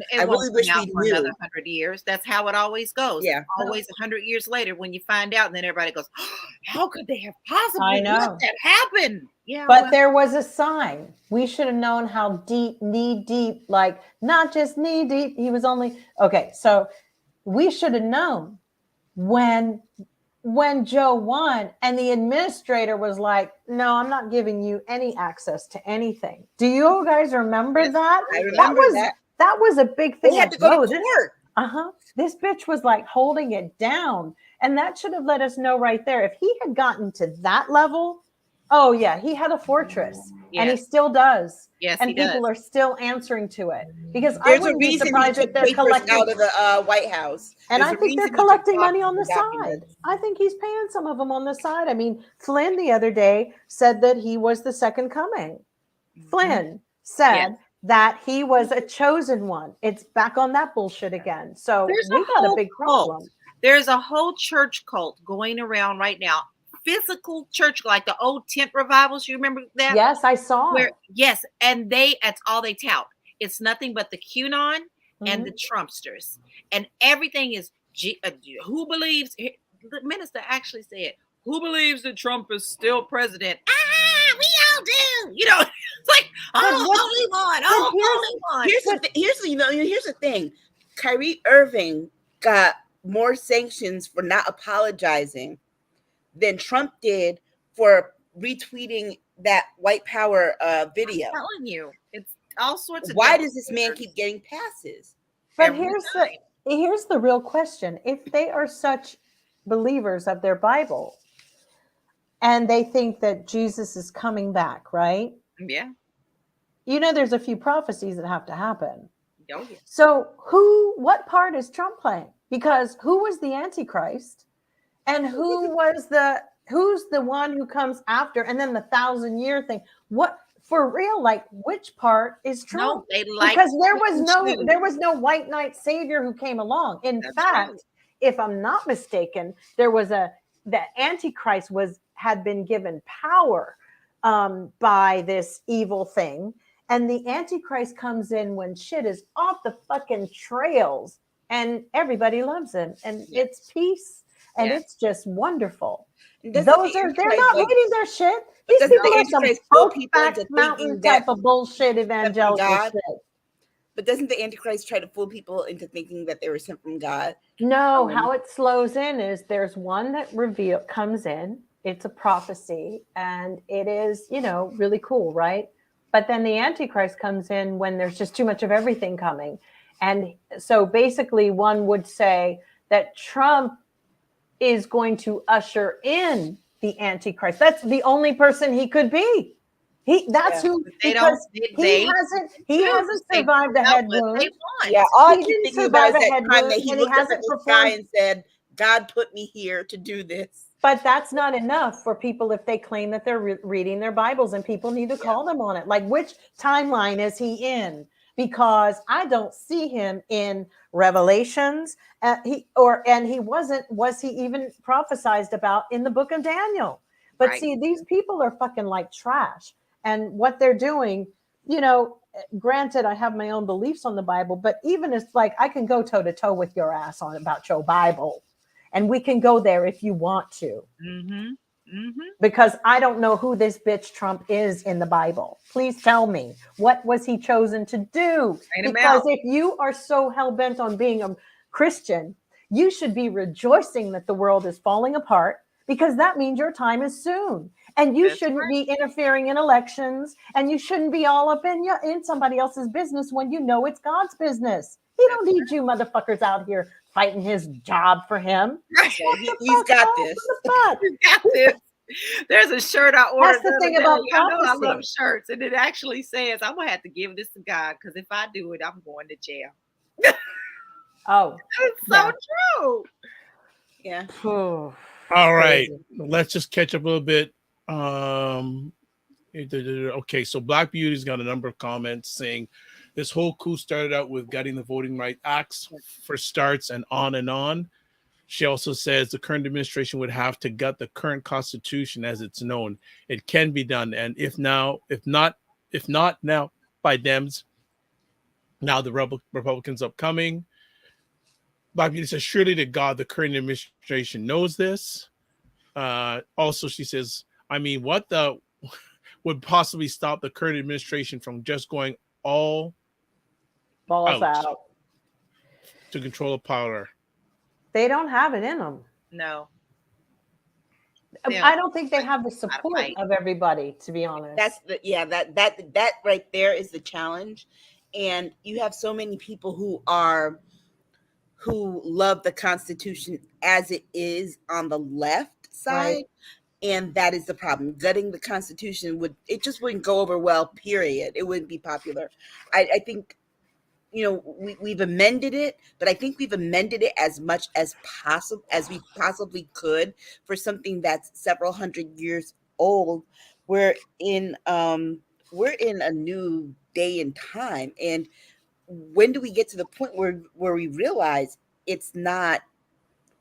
for knew. Another 100 years. That's how it always goes. Yeah. Always 100 years later when you find out, and then everybody goes, oh, how could they have possibly I know. let that happen? Yeah. But there was a sign. We should have known how deep, knee deep, like not just knee deep. He was only, okay. So we should have known when Joe won and the administrator was like, no, I'm not giving you any access to anything. Do you guys remember that? I remember that was a big thing. They had to go to court. This bitch was like holding it down. And that should have let us know right there. If he had gotten to that level, oh yeah, he had a fortress. Yes. And he still does. Yes, and he people does. are still answering to it. Because There's I wouldn't a be reason surprised he if took they're papers collecting out of the White House. and There's I a think they're reason he took collecting money on the documents. side. I think he's paying some of them on the side. I mean, Flynn the other day said that he was the second coming. Flynn said that he was a chosen one. It's back on that bullshit again. So we got a big problem. There's a whole church cult going around right now. Physical church, like the old tent revivals. You remember that? Yes, I saw it. Yes, and that's all they tout. It's nothing but the QAnon and the Trumpsters, and everything is who believes. The minister actually said, "Who believes that Trump is still president?" We all do. It's like, only one. Here's the thing. Kyrie Irving got more sanctions for not apologizing than Trump did for retweeting that white power video. I'm telling you, it's all sorts of. Why does this man keep getting passes? But here's the real question. If they are such believers of their Bible and they think that Jesus is coming back, right? Yeah. There's a few prophecies that have to happen. Oh, yeah. So what part is Trump playing? Because who was the Antichrist? And who's the one who comes after? And then the 1,000-year thing. What for real? Like, which part is Trump? No, because there was no white knight savior who came along. In fact, if I'm not mistaken, the Antichrist had been given power by this evil thing, and the Antichrist comes in when shit is off the fucking trails, and everybody loves him, and it's peace. And it's just wonderful. They're not reading their shit. These people are some Brokeback Mountain type of bullshit evangelical shit. But doesn't the Antichrist try to fool people into thinking that they were sent from God? No, how it slows in is there's one that comes in. It's a prophecy, and it is, really cool, right? But then the Antichrist comes in when there's just too much of everything coming. And so basically one would say that Trump is going to usher in the Antichrist. That's the only person he could be. He hasn't survived a head wound. Yeah, all I keep thinking about is that time that he looked up at the sky and said, God put me here to do this. But that's not enough for people if they claim that they're reading their Bibles, and people need to call them on it. Like, which timeline is he in? Because I don't see him in Revelations. Was he even prophesized about in the book of Daniel? But see, these people are fucking like trash. And what they're doing, granted, I have my own beliefs on the Bible, but even it's like I can go toe to toe with your ass about your Bible. And we can go there if you want to. Mm-hmm. Mm-hmm. Because I don't know who this bitch Trump is in the Bible. Please tell me, what was he chosen to do? Because if you are so hell-bent on being a Christian, you should be rejoicing that the world is falling apart, because that means your time is soon. And you shouldn't be interfering in elections, and you shouldn't be all up in somebody else's business when you know it's God's business. He don't need you motherfuckers out here fighting his job for him. He's got this. He's got this. There's a shirt I ordered. That's the thing about prophecy. I love shirts, and it actually says, "I'm gonna have to give this to God, because if I do it, I'm going to jail." Oh, it's so true. Yeah. All right. Crazy. Let's just catch up a little bit. Okay, so Black Beauty's got a number of comments saying this whole coup started out with gutting the Voting Rights Acts for starts and on and on. She also says the current administration would have to gut the current constitution as it's known. It can be done, and if not now by Dems, now the Republicans upcoming. Black Beauty says, surely to God, the current administration knows this. Also, she says, I mean, what the would possibly stop the current administration from just going all Balls out. to control the power? They don't have it in them. No. I don't think they have the support of everybody, to be honest. That's that right there is the challenge. And you have so many people who love the Constitution as it is on the left side. Right. And that is the problem. Gutting the Constitution just wouldn't go over well, period. It wouldn't be popular. I think, we've amended it, but I think we've amended it as much as possible as we possibly could for something that's several hundred years old. We're in a new day and time. And when do we get to the point where we realize it's not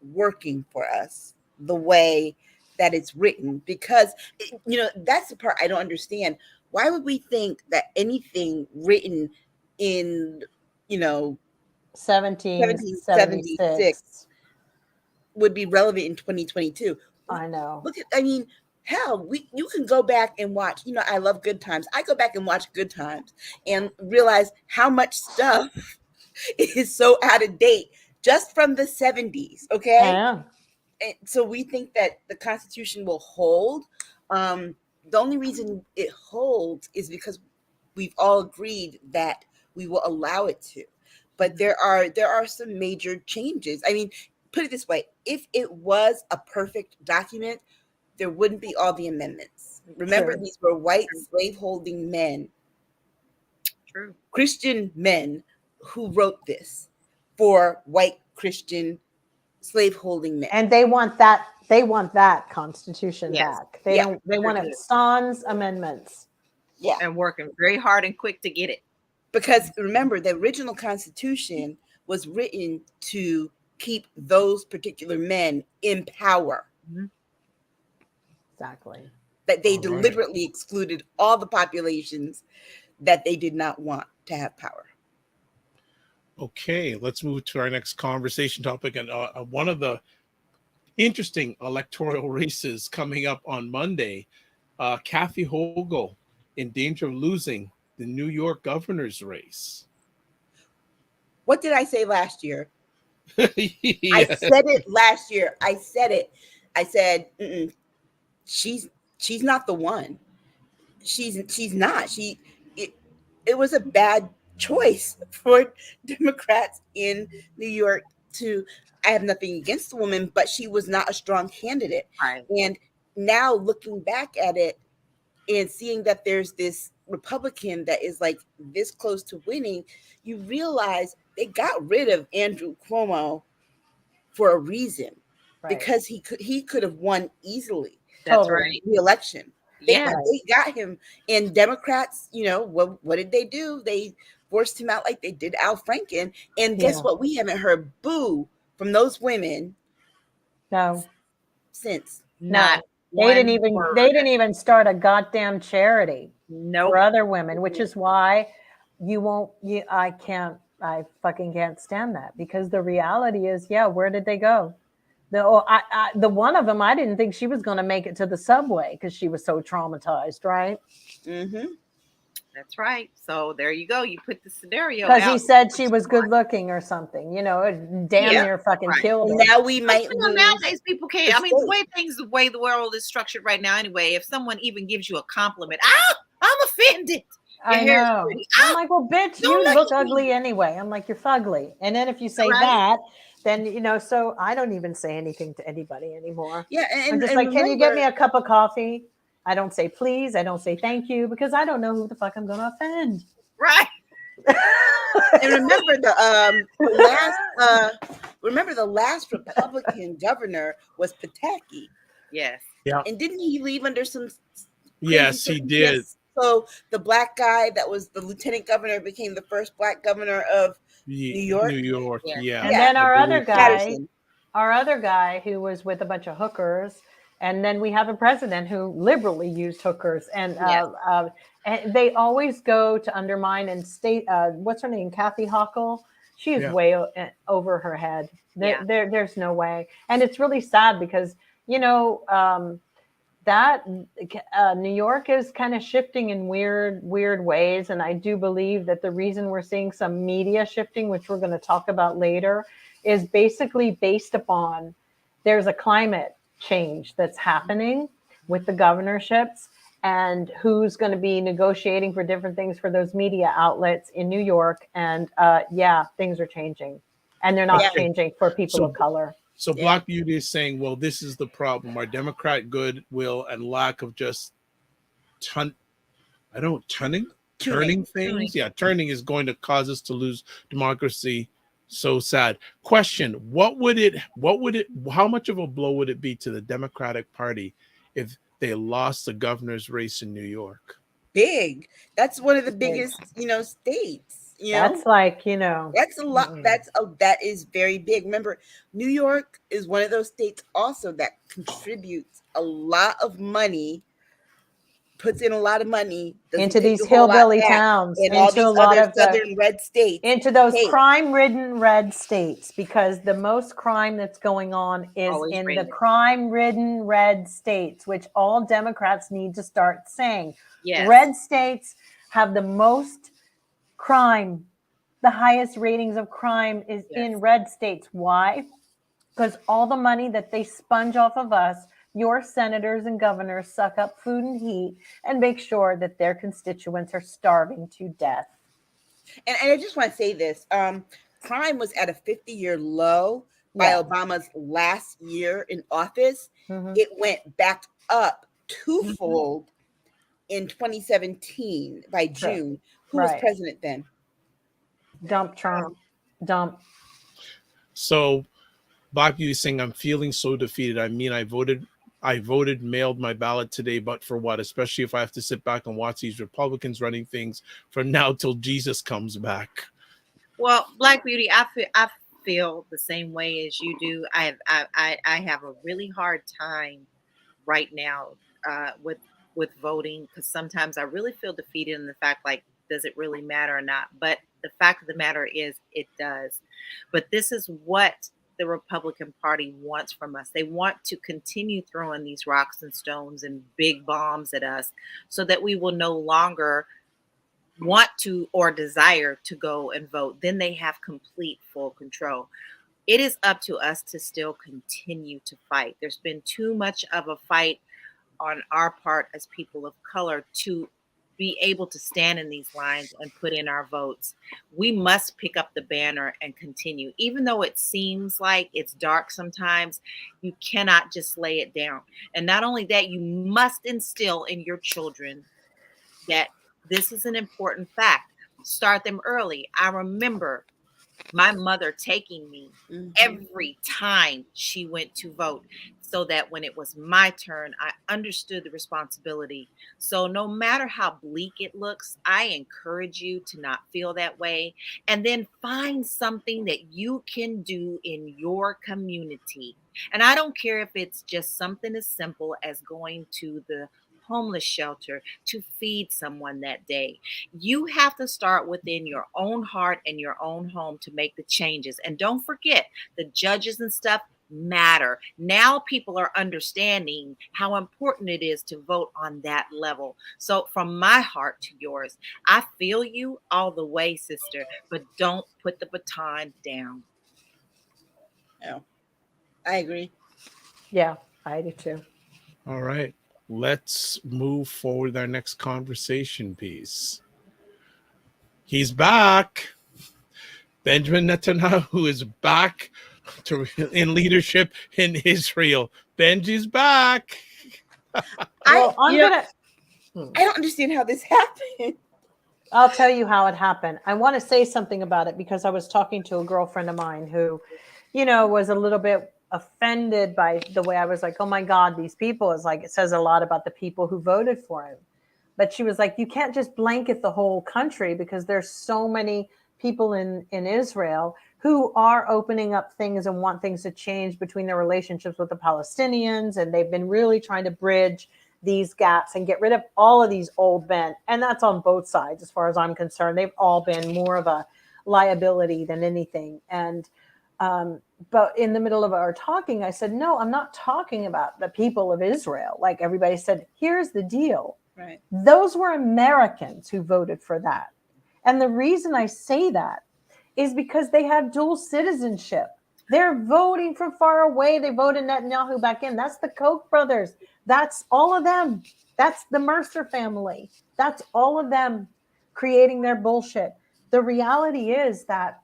working for us the way that it's written? Because that's the part I don't understand. Why would we think that anything written in 1776 would be relevant in 2022? I know. Hell, you can go back and watch. I love Good Times. I go back and watch Good Times and realize how much stuff is so out of date just from the 70s. Okay. Yeah. And so we think that the Constitution will hold. The only reason it holds is because we've all agreed that we will allow it to. But there are some major changes. I mean, put it this way: if it was a perfect document, there wouldn't be all the amendments. Remember, True. These were white slaveholding men, True. Christian men, who wrote this for white Christian slaveholding men. And they want that Constitution back. They want it sans amendments. Yeah. And working very hard and quick to get it. Because remember, the original Constitution was written to keep those particular men in power. Mm-hmm. Exactly. That they deliberately excluded all the populations that they did not want to have power. Okay, let's move to our next conversation topic. And one of the interesting electoral races coming up on Monday, Kathy Hochul in danger of losing the New York governor's race. What did I say last year? I said it last year. I said, she's not the one. She's not. It was a bad choice for Democrats in New York I have nothing against the woman, but she was not a strong candidate. Right. And now looking back at it and seeing that there's this Republican that is like this close to winning, you realize they got rid of Andrew Cuomo for a reason, because he could have won easily. That's right. The election. They got him. And Democrats, what did they do? They forced him out like they did Al Franken. And guess what? We haven't heard boo from those women. No. Since. Not. They didn't even start a goddamn charity for other women, which is why I fucking can't stand that, because the reality is, where did they go? The one of them, I didn't think she was going to make it to the subway because she was so traumatized, right? Mm-hmm. That's right. So there you go. You put the scenario because he said she was good looking or something. Damn near fucking killed her. Now we might. Nowadays, people can't. I mean, the way the world is structured right now. Anyway, if someone even gives you a compliment, I'm offended. I know. I'm like, well, bitch, you look ugly anyway. I'm like, you're fugly. And then if you say that, then so I don't even say anything to anybody anymore. Yeah, I'm just like, can you get me a cup of coffee? I don't say please. I don't say thank you, because I don't know who the fuck I'm going to offend. Right. And remember the remember the last Republican governor was Pataki. Yes. Yeah. And didn't he leave under some Yes, he did. So the black guy that was the lieutenant governor became the first black governor of New York. New York, yeah. And then our other guy, Patterson. who was with a bunch of hookers, and then we have a president who liberally used hookers, and and they always go to undermine and state. What's her name? Kathy Hochul. She is way over her head. There's no way, and it's really sad because that New York is kind of shifting in weird ways, and I do believe that the reason we're seeing some media shifting, which we're going to talk about later, is basically based upon there's a climate change that's happening with the governorships and who's going to be negotiating for different things for those media outlets in New York. And things are changing, and they're not changing for people of color. So Black Beauty is saying, well, this is the problem. Our Democrat goodwill and lack of just turning things. Yeah, turning is going to cause us to lose democracy. So sad. Question: how much of a blow would it be to the Democratic Party if they lost the governor's race in New York? Big. That's one of the biggest, states. That's like, that's a lot. That is very big. Remember, New York is one of those states also that contributes a lot of money, puts in a lot of money into these hillbilly towns, into all these a lot of southern red states, into those crime-ridden red states, because the most crime that's going on is in the crime-ridden red states, which all Democrats need to start saying. Yes. Red states have the most crime. The highest ratings of crime is in red states. Why? Because all the money that they sponge off of us, your senators and governors suck up food and heat and make sure that their constituents are starving to death. And I just want to say this. Crime was at a 50-year low by Obama's last year in office. Mm-hmm. It went back up twofold in 2017 by June. Who was president then? Trump. So Black Beauty saying, I'm feeling so defeated. I mean, I voted, mailed my ballot today, but for what? Especially if I have to sit back and watch these Republicans running things from now till Jesus comes back. Well, Black Beauty, I feel the same way as you do. I have a really hard time right now with voting, because sometimes I really feel defeated in the fact, like, does it really matter or not? But the fact of the matter is it does. But this is what the Republican Party wants from us. They want to continue throwing these rocks and stones and big bombs at us so that we will no longer want to or desire to go and vote. Then they have complete full control. It is up to us to still continue to fight. There's been too much of a fight on our part as people of color to be able to stand in these lines and put in our votes. We must pick up the banner and continue. Even though it seems like it's dark sometimes, you cannot just lay it down. And not only that, you must instill in your children that this is an important fact. Start them early. I remember my mother taking me every time she went to vote, so that when it was my turn, I understood the responsibility. So no matter how bleak it looks, I encourage you to not feel that way. And then find something that you can do in your community. And I don't care if it's just something as simple as going to the homeless shelter to feed someone that day. You have to start within your own heart and your own home to make the changes. And don't forget, the judges and stuff matter. Now people are understanding how important it is to vote on that level. So from my heart to yours, I feel you all the way, sister, but don't put the baton down. Yeah, I agree. Yeah, I do too. All right. Let's move forward with our next conversation piece. He's back. Benjamin Netanyahu is back in leadership in Israel. Benji's back. I don't understand how this happened. I'll tell you how it happened. I want to say something about it because I was talking to a girlfriend of mine who was a little bit offended by the way I was like, oh my God, these people, is like, it says a lot about the people who voted for him. But she was like, you can't just blanket the whole country, because there's so many people in Israel who are opening up things and want things to change between their relationships with the Palestinians. And they've been really trying to bridge these gaps and get rid of all of these old men. And that's on both sides, as far as I'm concerned. They've all been more of a liability than anything. And but in the middle of our talking, I said, no, I'm not talking about the people of Israel. Like everybody said, here's the deal. Right. Those were Americans who voted for that. And the reason I say that is because they have dual citizenship. They're voting from far away. They voted Netanyahu back in. That's the Koch brothers. That's all of them. That's the Mercer family. That's all of them creating their bullshit. The reality is that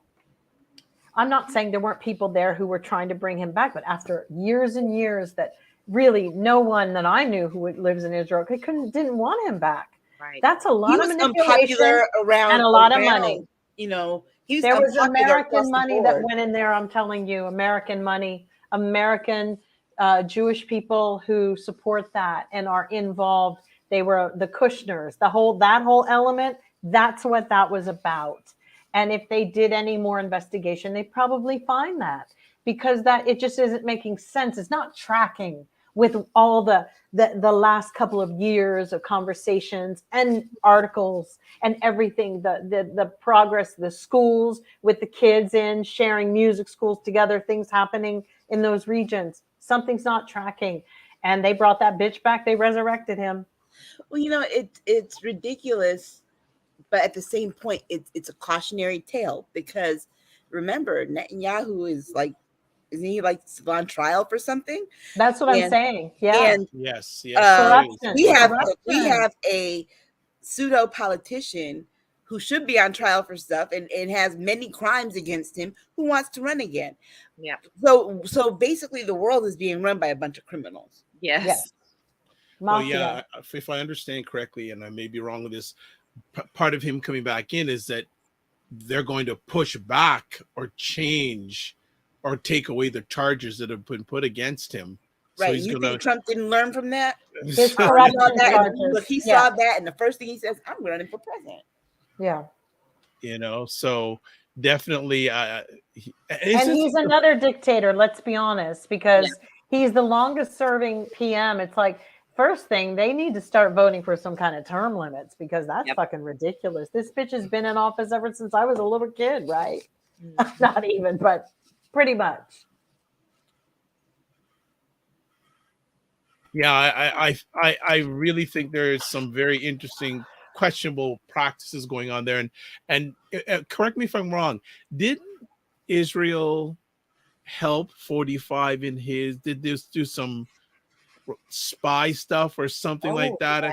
I'm not saying there weren't people there who were trying to bring him back, but after years and years that really no one that I knew who lives in Israel didn't want him back. Right. That's a lot of manipulation unpopular around and a lot of money. There was American money that went in there. I'm telling you, American money, American Jewish people who support that and are involved. They were the Kushners, that whole element. That's what that was about. And if they did any more investigation, they probably find that, because that it just isn't making sense. It's not tracking with all the last couple of years of conversations and articles and everything, the progress, the schools with the kids in sharing music schools together, things happening in those regions. Something's not tracking. And they brought that bitch back. They resurrected him. Well, it's ridiculous. But at the same point, it's a cautionary tale, because remember, Netanyahu isn't he like on trial for something? That's what I'm saying. Yeah. And yes. We have a pseudo politician who should be on trial for stuff and has many crimes against him, who wants to run again. Yeah. So basically, the world is being run by a bunch of criminals. Yes. Well, yeah. If I understand correctly, and I may be wrong with this, part of him coming back in is that they're going to push back or change or take away the charges that have been put against him. Right. So you think Trump didn't learn from that? He saw that, and the first thing he says, I'm running for president. Yeah. So definitely. And he's another dictator, let's be honest, because he's the longest serving PM. It's like, first thing, they need to start voting for some kind of term limits, because that's fucking ridiculous. This bitch has been in office ever since I was a little kid, right? Not even, but pretty much. Yeah, I really think there is some very interesting, questionable practices going on there. And correct me if I'm wrong. Didn't Israel help 45 in his? Did this do some spy stuff or something like that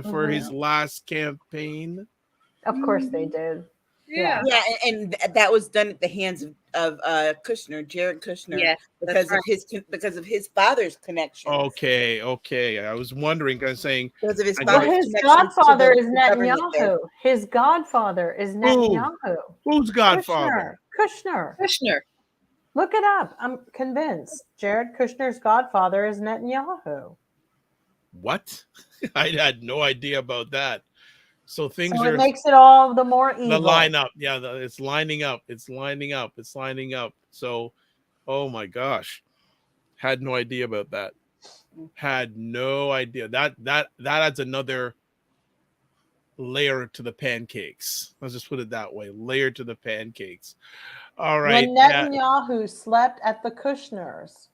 for his last campaign? Of course they did. Yeah, and that was done at the hands of Jared Kushner, because of his father's connection. Okay. I was wondering, saying because of his godfather is Netanyahu. His godfather is Netanyahu. Who's godfather? Kushner. Look it up. I'm convinced. Jared Kushner's godfather is Netanyahu. What? I had no idea about that. So it makes it all the more evil. The lineup. Yeah, it's lining up. It's lining up. So, oh my gosh. Had no idea about that. Had no idea. That adds another layer to the pancakes. Let's just put it that way. Layer to the pancakes. All right. When Netanyahu slept at the Kushners,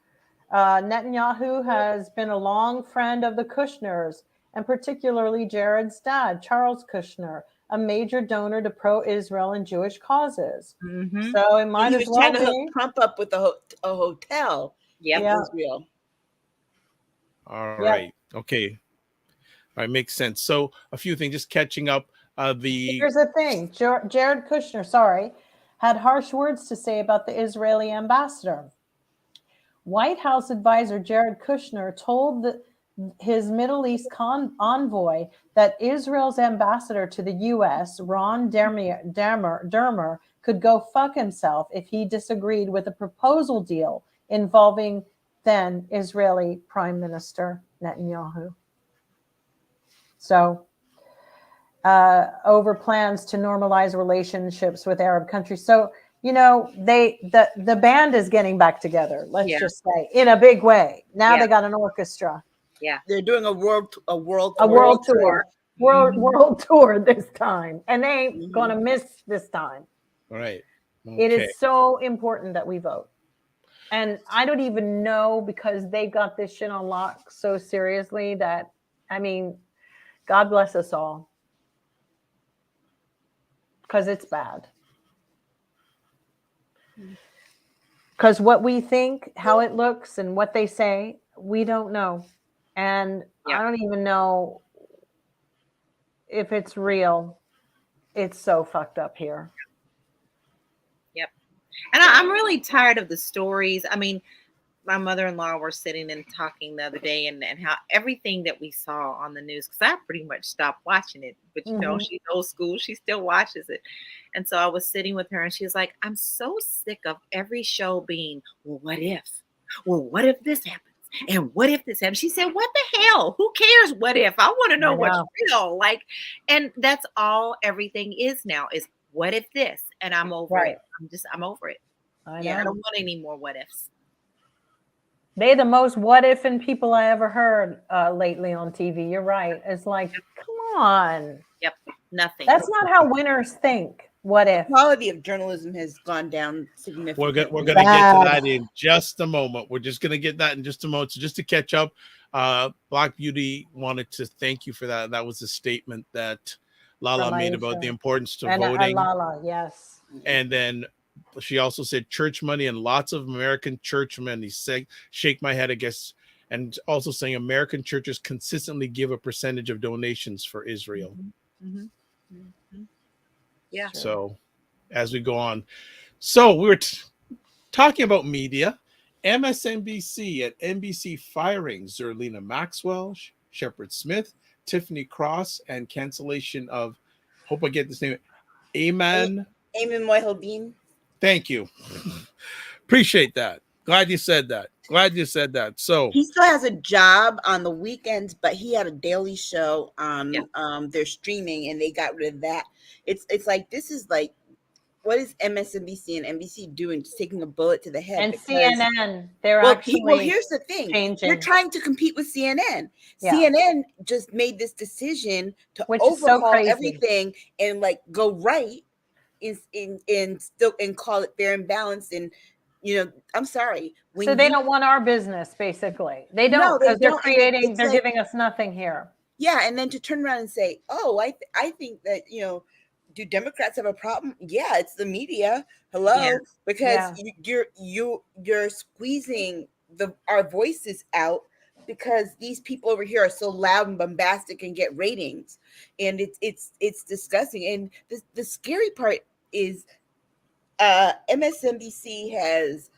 Netanyahu has been a long friend of the Kushners, and particularly Jared's dad, Charles Kushner, a major donor to pro-Israel and Jewish causes. Mm-hmm. So it might as well be. He was trying to hook Trump up with a hotel in Israel. All right. Okay. All right. Makes sense. So a few things, just catching up. Here's the thing. Jared Kushner, had harsh words to say about the Israeli ambassador. White House advisor Jared Kushner told his Middle East envoy that Israel's ambassador to the U.S., Ron Dermer, could go fuck himself if he disagreed with a proposal deal involving then Israeli Prime Minister Netanyahu. So, over plans to normalize relationships with Arab countries. So, you know, the band is getting back together. Let's just say in a big way. Now they got an orchestra. Yeah, they're doing a world tour. World tour this time, and they ain't gonna miss this time. Right. Okay. It is so important that we vote. And I don't even know, because they've got this shit on lock so seriously that, I mean, God bless us all. Because it's bad. Because what we think, how it looks, and what they say, we don't know. And I don't even know if it's real. It's so fucked up here. Yep. And I'm really tired of the stories. I mean, my mother-in-law were sitting and talking the other day, and how everything that we saw on the news, because I pretty much stopped watching it, but you know, she's old school, she still watches it. And so I was sitting with her, and she was like, I'm so sick of every show being, well, what if? Well, what if this happens? And what if this happens? She said, what the hell? Who cares what if? I want to know what's real. Like, and that's all everything is now, is what if this? And I'm over it. I'm over it. I don't want any more what ifs. They're the most what if-ing people I ever heard lately on TV. You're right. It's like, come on. Yep. Nothing. That's not how winners think. What if? The quality of journalism has gone down significantly. We're going to get to that in just a moment. We're just going to get that in just a moment. So just to catch up, Black Beauty wanted to thank you for that. That was a statement that Lala made about the importance to voting. Lala, yes. And then she also said church money, and lots of American churchmen. He said, shake my head, I guess. And also saying American churches consistently give a percentage of donations for Israel. Yeah. So as we go on. So we were talking about media. MSNBC and NBC firing Zerlina Maxwell, Shepard Smith, Tiffany Cross, and cancellation of, hope I get this name, Ayman Mohyeldin. Thank you. Appreciate that. Glad you said that. So he still has a job on the weekends, but he had a daily show on their streaming, and they got rid of that. It's like, this is like, what is MSNBC and NBC doing? Just taking a bullet to the head. And CNN, they're actually here's the thing. changing. You're trying to compete with CNN. Yeah. CNN just made this decision to overhaul everything and like go right and call it fair and balanced. And you know, I'm sorry. So they don't want our business, basically. They don't, because they're creating, they're giving us nothing here. Yeah, and then to turn around and say, "Oh, I think that, you know, do Democrats have a problem?" Yeah, it's the media. Hello, because you're squeezing our voices out because these people over here are so loud and bombastic and get ratings, and it's disgusting. And the scary part is, MSNBC has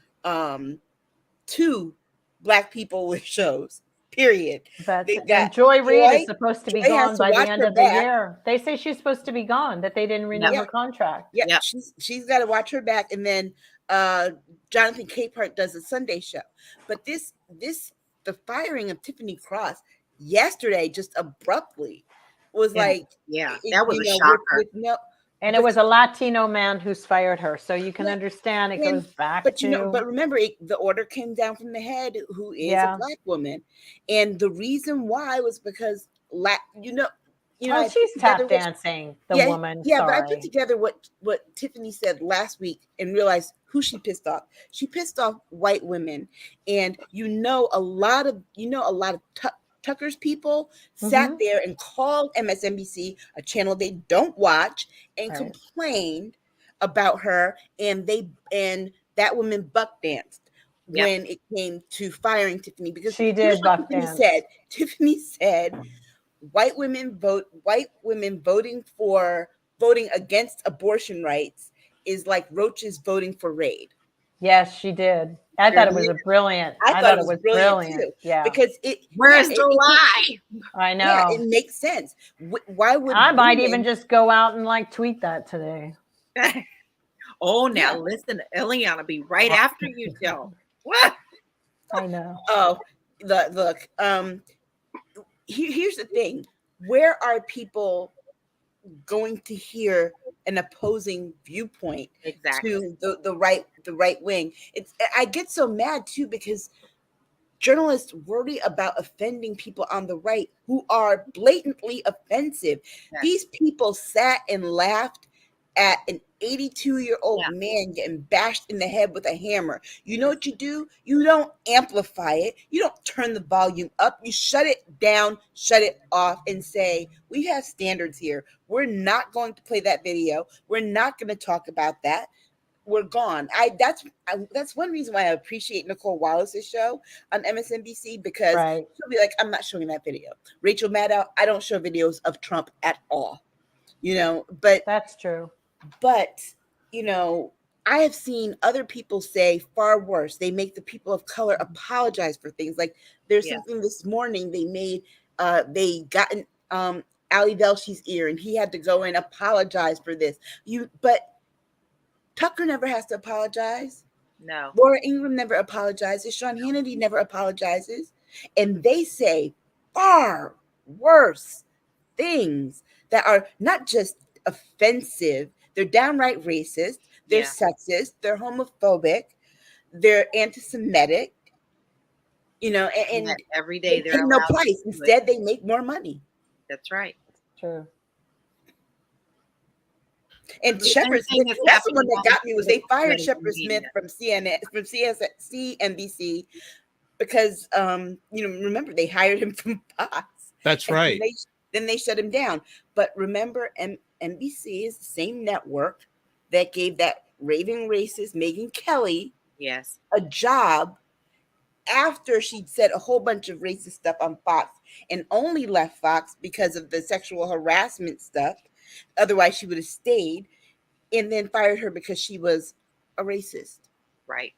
2 Black people with shows. Period. And Joy Reid is supposed to be gone by the end of the year. They say she's supposed to be gone, that they didn't renew her contract. Yeah. She's got to watch her back. And then Jonathan Capehart does a Sunday show. But the firing of Tiffany Cross yesterday, just abruptly, was that was a shocker. And it was a Latino man who's fired her. So you can understand it goes back to... But remember, the order came down from the head, who is a Black woman. And the reason why was because, she's tap dancing, the woman. Yeah, sorry. But I put together what Tiffany said last week and realized who she pissed off. She pissed off white women. And a lot of Tucker's people sat there and called MSNBC, a channel they don't watch, and complained about her, and that woman buck danced when it came to firing Tiffany, because she did buck dance. Tiffany said white women voting against abortion rights is like roaches voting for Raid. Yes, she did. I thought it was brilliant. I thought it was brilliant too. Yeah, because where's the lie? I know. Yeah, it makes sense. Why would I might even just go out and tweet that today? Oh, now Yeah. listen, Eliana be right after you, Joe. What? I know. Oh, look. Here's the thing. Where are people going to hear an opposing viewpoint Exactly. to the right wing? I get so mad too because journalists worry about offending people on the right who are blatantly offensive. Yes. These people sat and laughed at an 82-year-old Yeah. man getting bashed in the head with a hammer. You know what you do? You don't amplify it. You don't turn the volume up. You shut it down, shut it off, and say, we have standards here. We're not going to play that video. We're not going to talk about that. We're gone. That's one reason why I appreciate Nicole Wallace's show on MSNBC, because Right. she'll be like, I'm not showing that video. Rachel Maddow, I don't show videos of Trump at all. But That's true. I have seen other people say far worse. They make the people of color apologize for things. Like there's something this morning they got in Ali Velsh's ear and he had to go and apologize for this. But Tucker never has to apologize. No. Laura Ingraham never apologizes. Sean Hannity never apologizes. And they say far worse things that are not just offensive, they're downright racist, they're sexist, they're homophobic, they're anti-Semitic, and every day they they're pay no allowed price. Instead, they make more money. That's right. True. And Shepard Smith, that's the one that got me, was they fired Shepard Smith from CNBC because remember they hired him from Fox. That's right. Then they shut him down. But remember, NBC is the same network that gave that raving racist Megyn Kelly a job after she'd said a whole bunch of racist stuff on Fox, and only left Fox because of the sexual harassment stuff. Otherwise, she would have stayed, and then fired her because she was a racist. Right.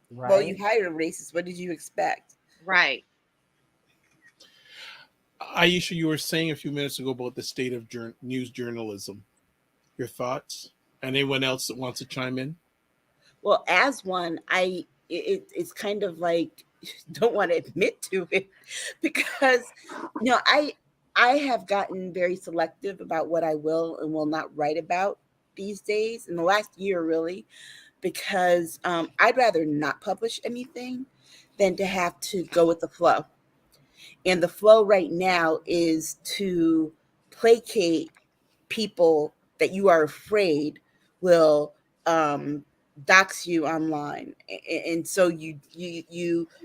Well, you hired a racist. What did you expect? Right. Aisha, you were saying a few minutes ago about the state of news journalism. Your thoughts? Anyone else that wants to chime in? Well, as one, it's kind of like, don't want to admit to it, because I have gotten very selective about what I will and will not write about these days, in the last year really, because I'd rather not publish anything than to have to go with the flow. And the flow right now is to placate people that you are afraid will dox you online, and so you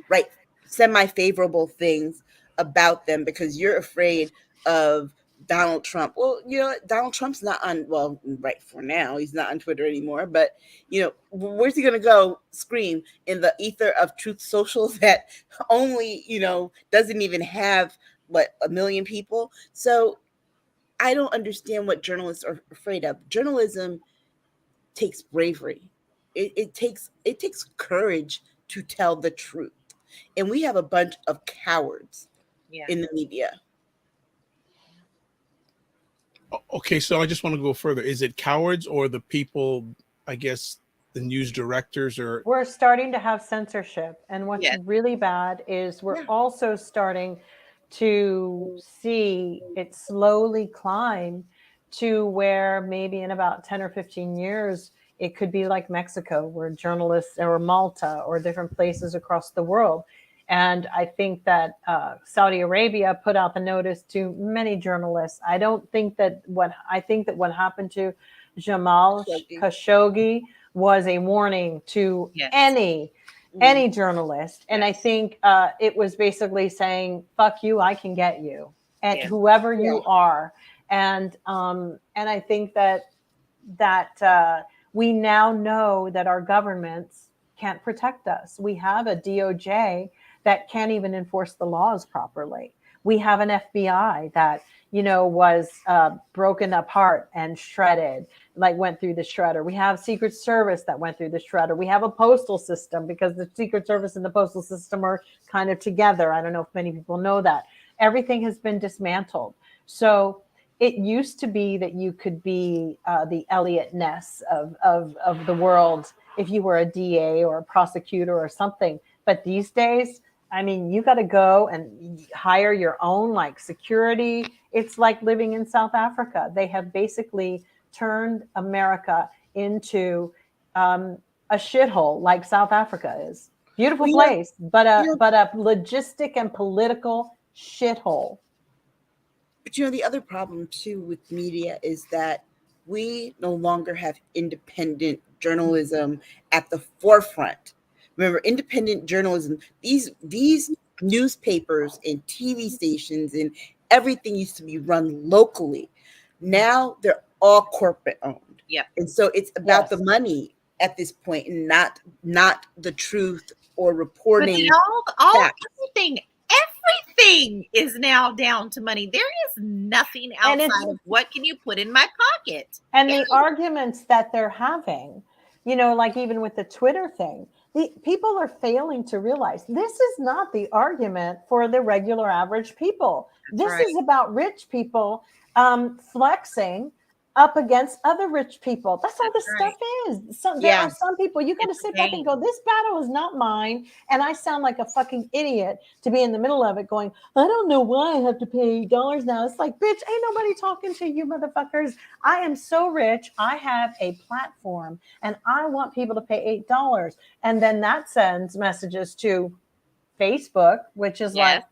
write semi-favorable things about them because you're afraid of Donald Trump. Well, Donald Trump's not on, well, right for now, he's not on Twitter anymore, but where's he gonna go scream in the ether of Truth Social that only doesn't even have 1 million people? So I don't understand what journalists are afraid of. Journalism takes bravery. It takes courage to tell the truth. And we have a bunch of cowards in the media. Okay, so I just want to go further. Is it cowards or the people, I guess, the news directors or... We're starting to have censorship. And what's really bad is we're also starting to see it slowly climb to where maybe in about 10 or 15 years, it could be like Mexico, where journalists, or Malta, or different places across the world. And I think that Saudi Arabia put out the notice to many journalists. I think that what happened to Jamal Khashoggi was a warning to any journalist. And I think it was basically saying, fuck you, I can get you, and whoever you are. And I think that we now know that our governments can't protect us. We have a DOJ that can't even enforce the laws properly. We have an FBI that, was broken apart and shredded, went through the shredder. We have Secret Service that went through the shredder. We have a postal system, because the Secret Service and the postal system are kind of together. I don't know if many people know that. Everything has been dismantled. So it used to be that you could be the Elliot Ness of the world if you were a DA or a prosecutor or something. But these days, I mean, you got to go and hire your own like security. It's like living in South Africa. They have basically turned America into a shithole like South Africa is. Beautiful place, but a logistic and political shithole. But you know, the other problem too with media is that we no longer have independent journalism at the forefront. Remember, independent journalism, these newspapers and TV stations and everything used to be run locally. Now they're all corporate owned. Yeah. And so it's about the money at this point and not the truth or reporting. But everything is now down to money. There is nothing outside of what can you put in my pocket. And the arguments that they're having, you know, like even with the Twitter thing, the people are failing to realize this is not the argument for the regular average people. This is about rich people flexing up against other rich people. That's all this stuff is. So there are some people you got to sit back and go, this battle is not mine. And I sound like a fucking idiot to be in the middle of it going, I don't know why I have to pay $8 now. It's like, bitch, ain't nobody talking to you motherfuckers. I am so rich. I have a platform and I want people to pay $8. And then that sends messages to Facebook, which is like,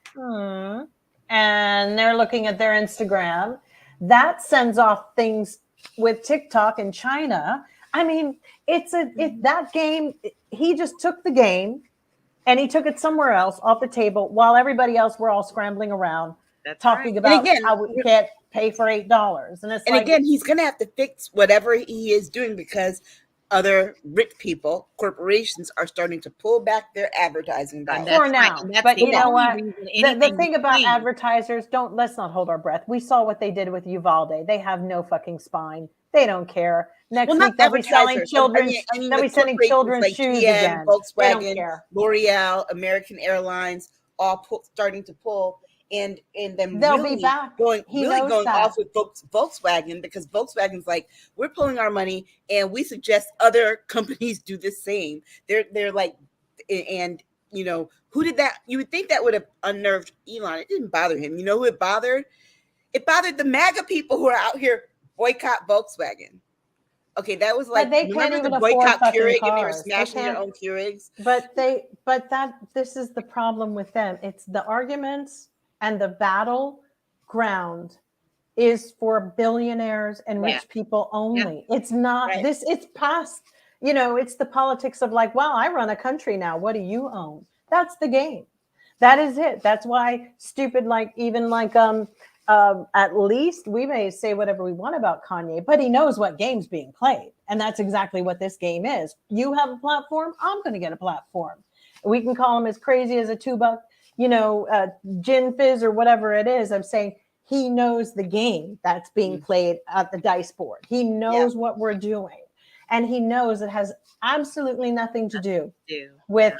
and they're looking at their Instagram. That sends off things with TikTok in China. I mean, that game, he just took the game and he took it somewhere else off the table while everybody else were all scrambling around talking about how we can't pay for $8. And it's again, he's going to have to fix whatever he is doing because other rich people, corporations are starting to pull back their advertising dollars. For now. But you know what? The thing about advertisers, let's not hold our breath. We saw what they did with Uvalde. They have no fucking spine. They don't care. Next week they'll be selling children's children's shoes again. Volkswagen, they don't care. L'Oreal, American Airlines, all starting to pull. And then they'll be back. Going off with Volkswagen because Volkswagen's like, we're pulling our money and we suggest other companies do the same. They're like, and you know, who did that? You would think that would have unnerved Elon. It didn't bother him. You know who it bothered? It bothered the MAGA people who are out here boycott Volkswagen. Okay, that was like, they can't even boycott Keurig cars. And they were smashing their own Keurigs. This is the problem with them. It's the arguments. And the battleground is for billionaires and rich people only. It's not this. It's past, you know, it's the politics of like, well, I run a country now. What do you own? That's the game. That is it. That's why stupid, like even like at least we may say whatever we want about Kanye, but he knows what game's being played. And that's exactly what this game is. You have a platform. I'm going to get a platform. We can call him as crazy as a $2, you know, gin fizz or whatever it is. I'm saying he knows the game that's being played at the dice board. He knows what we're doing. And he knows it has absolutely nothing to do with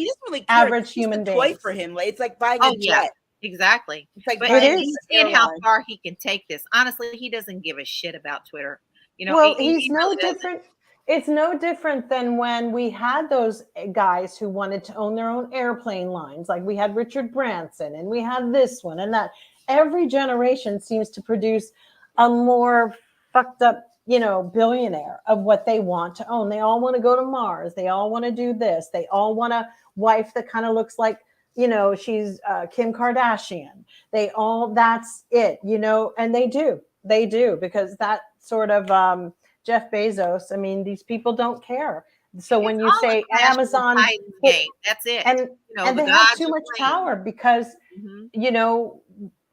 average human beings. Toy for him. Like, it's like buying a jet. Exactly. It's like, but he's seeing how far he can take this. Honestly, he doesn't give a shit about Twitter. You know, well, he's no different. It's no different than when we had those guys who wanted to own their own airplane lines. Like we had Richard Branson and we had this one and that. Every generation seems to produce a more fucked up, you know, billionaire of what they want to own. They all want to go to Mars. They all want to do this. They all want a wife that kind of looks like, you know, she's Kim Kardashian. That's it, you know, and they do because that sort of, Jeff Bezos. I mean, these people don't care. So when you say Amazon, that's it. And they have too much power because, you know,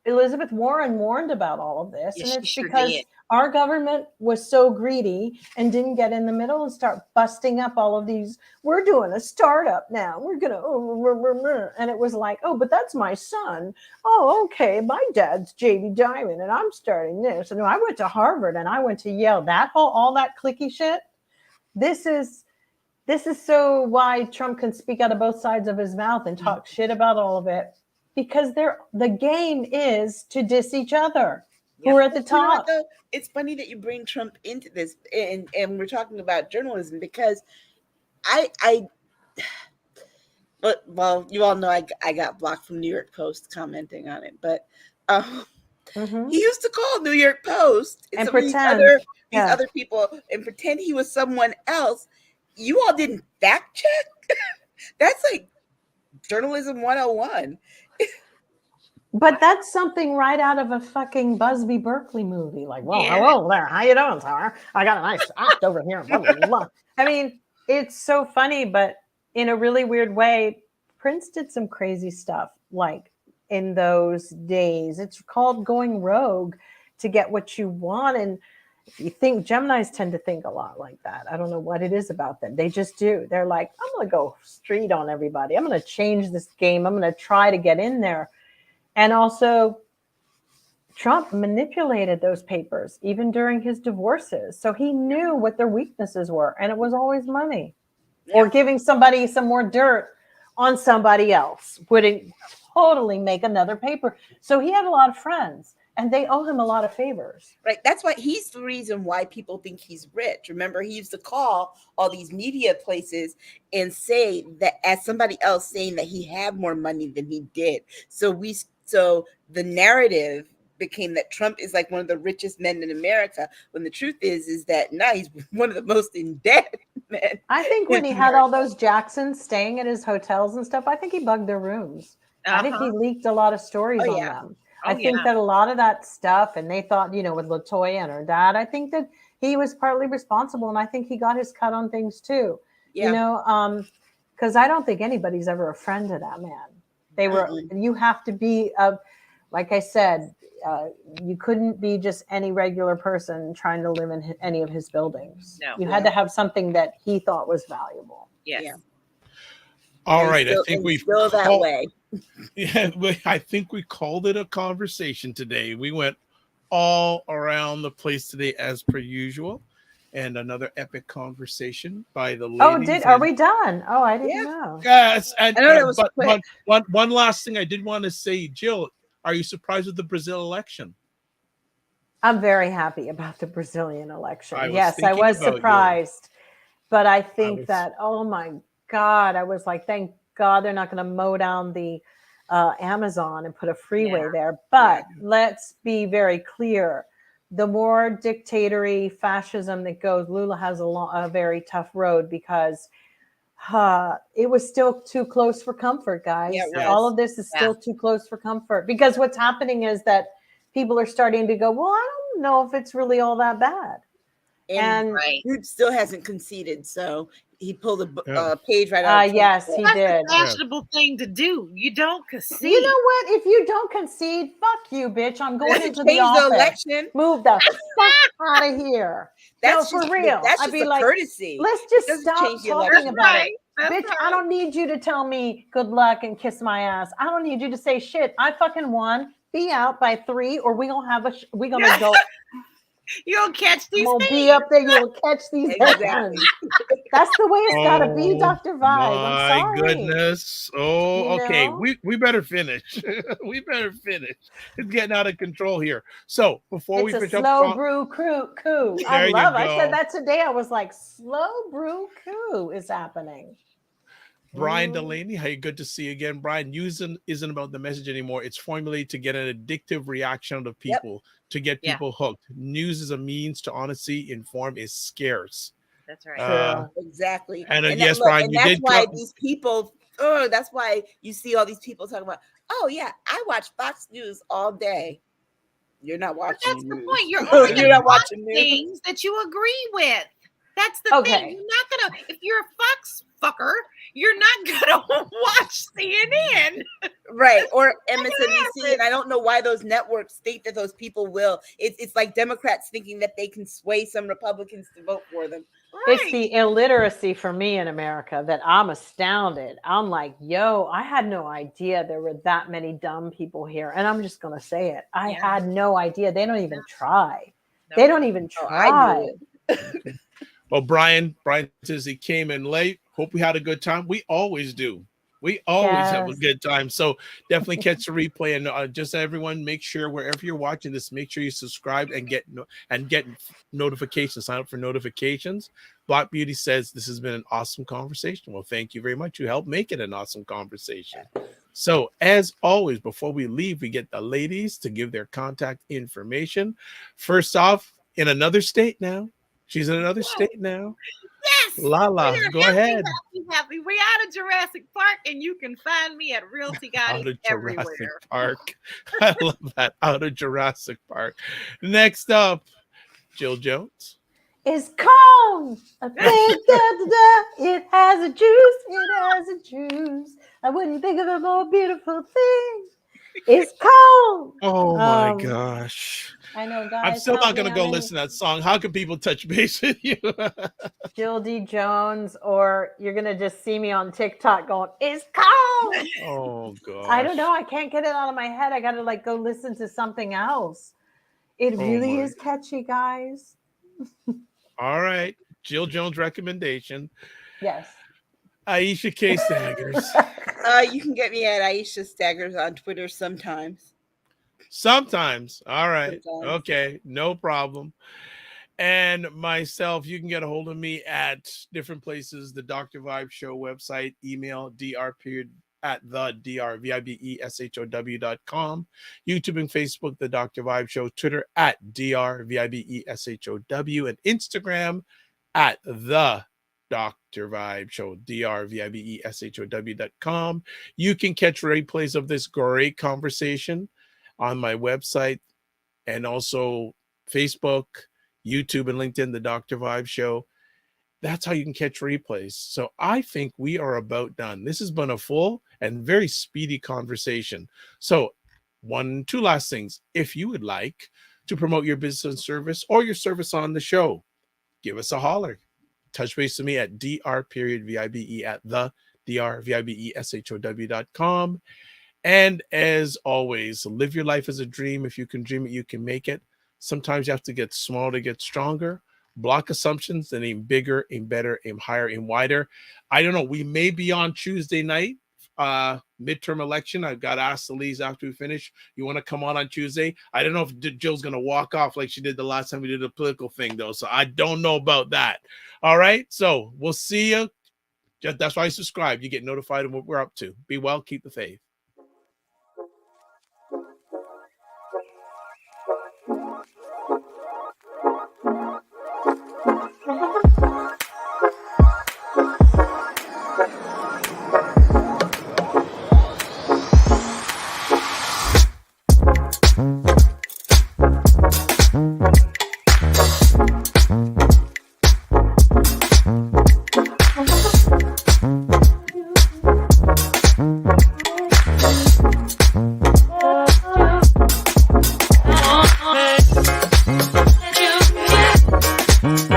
Elizabeth Warren warned about all of this. And it's because our government was so greedy and didn't get in the middle and start busting up all of these. We're doing a startup now. We're going to, and it was like, oh, but that's my son. Oh, okay. My dad's JD Diamond and I'm starting this. And I went to Harvard and I went to Yale. All that cliquey shit. This is so why Trump can speak out of both sides of his mouth and talk shit about all of it. Because the game is to diss each other. who are at the You know what, top. though? It's funny that you bring Trump into this, and we're talking about journalism, because but well, you all know I got blocked from New York Post commenting on it, but he used to call New York Post And some of pretend. these other people and pretend he was someone else. You all didn't fact check. That's like journalism 101. But that's something right out of a fucking Busby Berkeley movie. Like, well, Yeah. hello there. How you doing, Tara? I got a nice act over here. Blah, blah, blah. I mean, it's so funny, but in a really weird way, Prince did some crazy stuff like in those days. It's called going rogue to get what you want. And if you think, Geminis tend to think a lot like that. I don't know what it is about them. They just do. They're like, I'm going to go street on everybody. I'm going to change this game. I'm going to try to get in there. And also, Trump manipulated those papers even during his divorces. So he knew what their weaknesses were, and it was always money. Yeah. Or giving somebody some more dirt on somebody else would totally make another paper. So he had a lot of friends, and they owe him a lot of favors. Right. That's why he's the reason why people think he's rich. Remember, he used to call all these media places and say that as somebody else saying that he had more money than he did. So the narrative became that Trump is like one of the richest men in America, when the truth is that now he's one of the most in debt men. I think when he had all those Jacksons staying at his hotels and stuff, I think he bugged their rooms. I think he leaked a lot of stories on them. I think that a lot of that stuff, and they thought, with LaToya and her dad, I think that he was partly responsible, and I think he got his cut on things too. Because I don't think anybody's ever a friend to that man. They were. You have to be like I said, you couldn't be just any regular person trying to live in any of his buildings. No, you had to have something that he thought was valuable. Yes. Yeah. All right, I think we've still that way. Yeah, I think we called it a conversation today. We went all around the place today as per usual, and another epic conversation by the ladies. Are we done? Oh, I didn't know. Yes, I know that was quick. One last thing I did want to say, Jill, are you surprised with the Brazil election? I'm very happy about the Brazilian election. I was surprised, but I think that, oh my God, I was like, thank God they're not going to mow down the Amazon and put a freeway there. But let's be very clear. The more dictatory fascism that goes, Lula has a very tough road, because it was still too close for comfort, guys. All of this is still too close for comfort, because what's happening is that people are starting to go, well, I don't know if it's really all that bad. And Dude still hasn't conceded, so he pulled a page right out. Yes, he did. That's a fashionable thing to do. You don't concede. You know what? If you don't concede, fuck you, bitch. I'm going into the office. The election. Move the fuck out of here. That's for real. That's I'd just be a like, courtesy. Let's just stop talking about it. Bitch, I don't need you to tell me good luck and kiss my ass. I don't need you to say shit. I fucking won. Be out by 3, or we gonna have we gonna go. You'll catch these. We'll be up there. You'll catch these. Exactly. That's the way it's got to be, Dr. Vibe. My I'm sorry. Goodness. Oh, okay. We better finish. We better finish. It's getting out of control here. So before we finish up, slow brew coup. I love it. I said that today. I was like, slow brew coup is happening. Brian Delaney, hey, good to see you again. Brian, news isn't about the message anymore. It's formulated to get an addictive reaction of people, to get people hooked. News is a means to honestly inform is scarce. That's right. Exactly. And yes, Brian, you did. That's why these people, that's why you see all these people talking about, oh yeah, I watch Fox News all day. You're not watching. But that's the news. point. You're not watching things that you agree with. That's the thing. You're not gonna, if you're a Fox fucker, you're not gonna watch CNN, right? Or MSNBC. And I don't know why those networks think that those people will. It's like Democrats thinking that they can sway some Republicans to vote for them. Right. It's the illiteracy for me in America that I'm astounded. I'm like, yo, I had no idea there were that many dumb people here, and I'm just gonna say it. I had no idea. They don't even try. No. They don't even try. Well, Brian says he came in late. Hope we had a good time. We always do. We always have a Yes. good time. So definitely catch the replay. And just everyone, make sure wherever you're watching this, make sure you subscribe and get notifications. Sign up for notifications. Black Beauty says this has been an awesome conversation. Well, thank you very much. You helped make it an awesome conversation. So as always, before we leave, we get the ladies to give their contact information. First off, in another state now. She's in another state now. Yes. Lala, go ahead. Happy. We're out of Jurassic Park, and you can find me at Realty Out Gotti of Jurassic everywhere. Park. I love that. Out of Jurassic Park. Next up, Jill Jones. It's cone. A big It has a juice. It has a juice. I wouldn't think of a more beautiful thing. It's cone. Oh my gosh. I know, guys. I'm still not going to go listen to that song. How can people touch base with you? Jill D. Jones, or you're going to just see me on TikTok going, it's cone. Oh, God. I don't know. I can't get it out of my head. I got to like go listen to something else. It really is catchy, guys. All right. Jill Jones recommendation. Yes. Aisha K. Staggers. You can get me at Aisha Staggers on Twitter sometimes. Sometimes. All right. Sometimes. Okay. No problem. And myself, you can get a hold of me at different places. The Dr. Vibe Show website, email dr@the.vibeshow.com, YouTube and Facebook, The Dr. Vibe Show, Twitter at drvibeshow, and Instagram at the Dr. Vibe Show, drvibeshow.com. You can catch replays of this great conversation on my website and also Facebook, YouTube, and LinkedIn, The Dr. Vibe Show. That's how you can catch replays. So I think we are about done. This has been a full and very speedy conversation. So two last things. If you would like to promote your business and service or your service on the show, give us a holler. Touch base with me at dr.vibe at the drvibeshow.com. And as always, live your life as a dream. If you can dream it, you can make it. Sometimes you have to get small to get stronger. Block assumptions and aim bigger, aim better, aim higher, aim wider. I don't know. We may be on Tuesday night, midterm election. I've got asked the leads after we finish. You want to come on Tuesday? I don't know if Jill's going to walk off like she did the last time we did a political thing, though. So I don't know about that. All right. So we'll see you. That's why you subscribe. You get notified of what we're up to. Be well. Keep the faith. You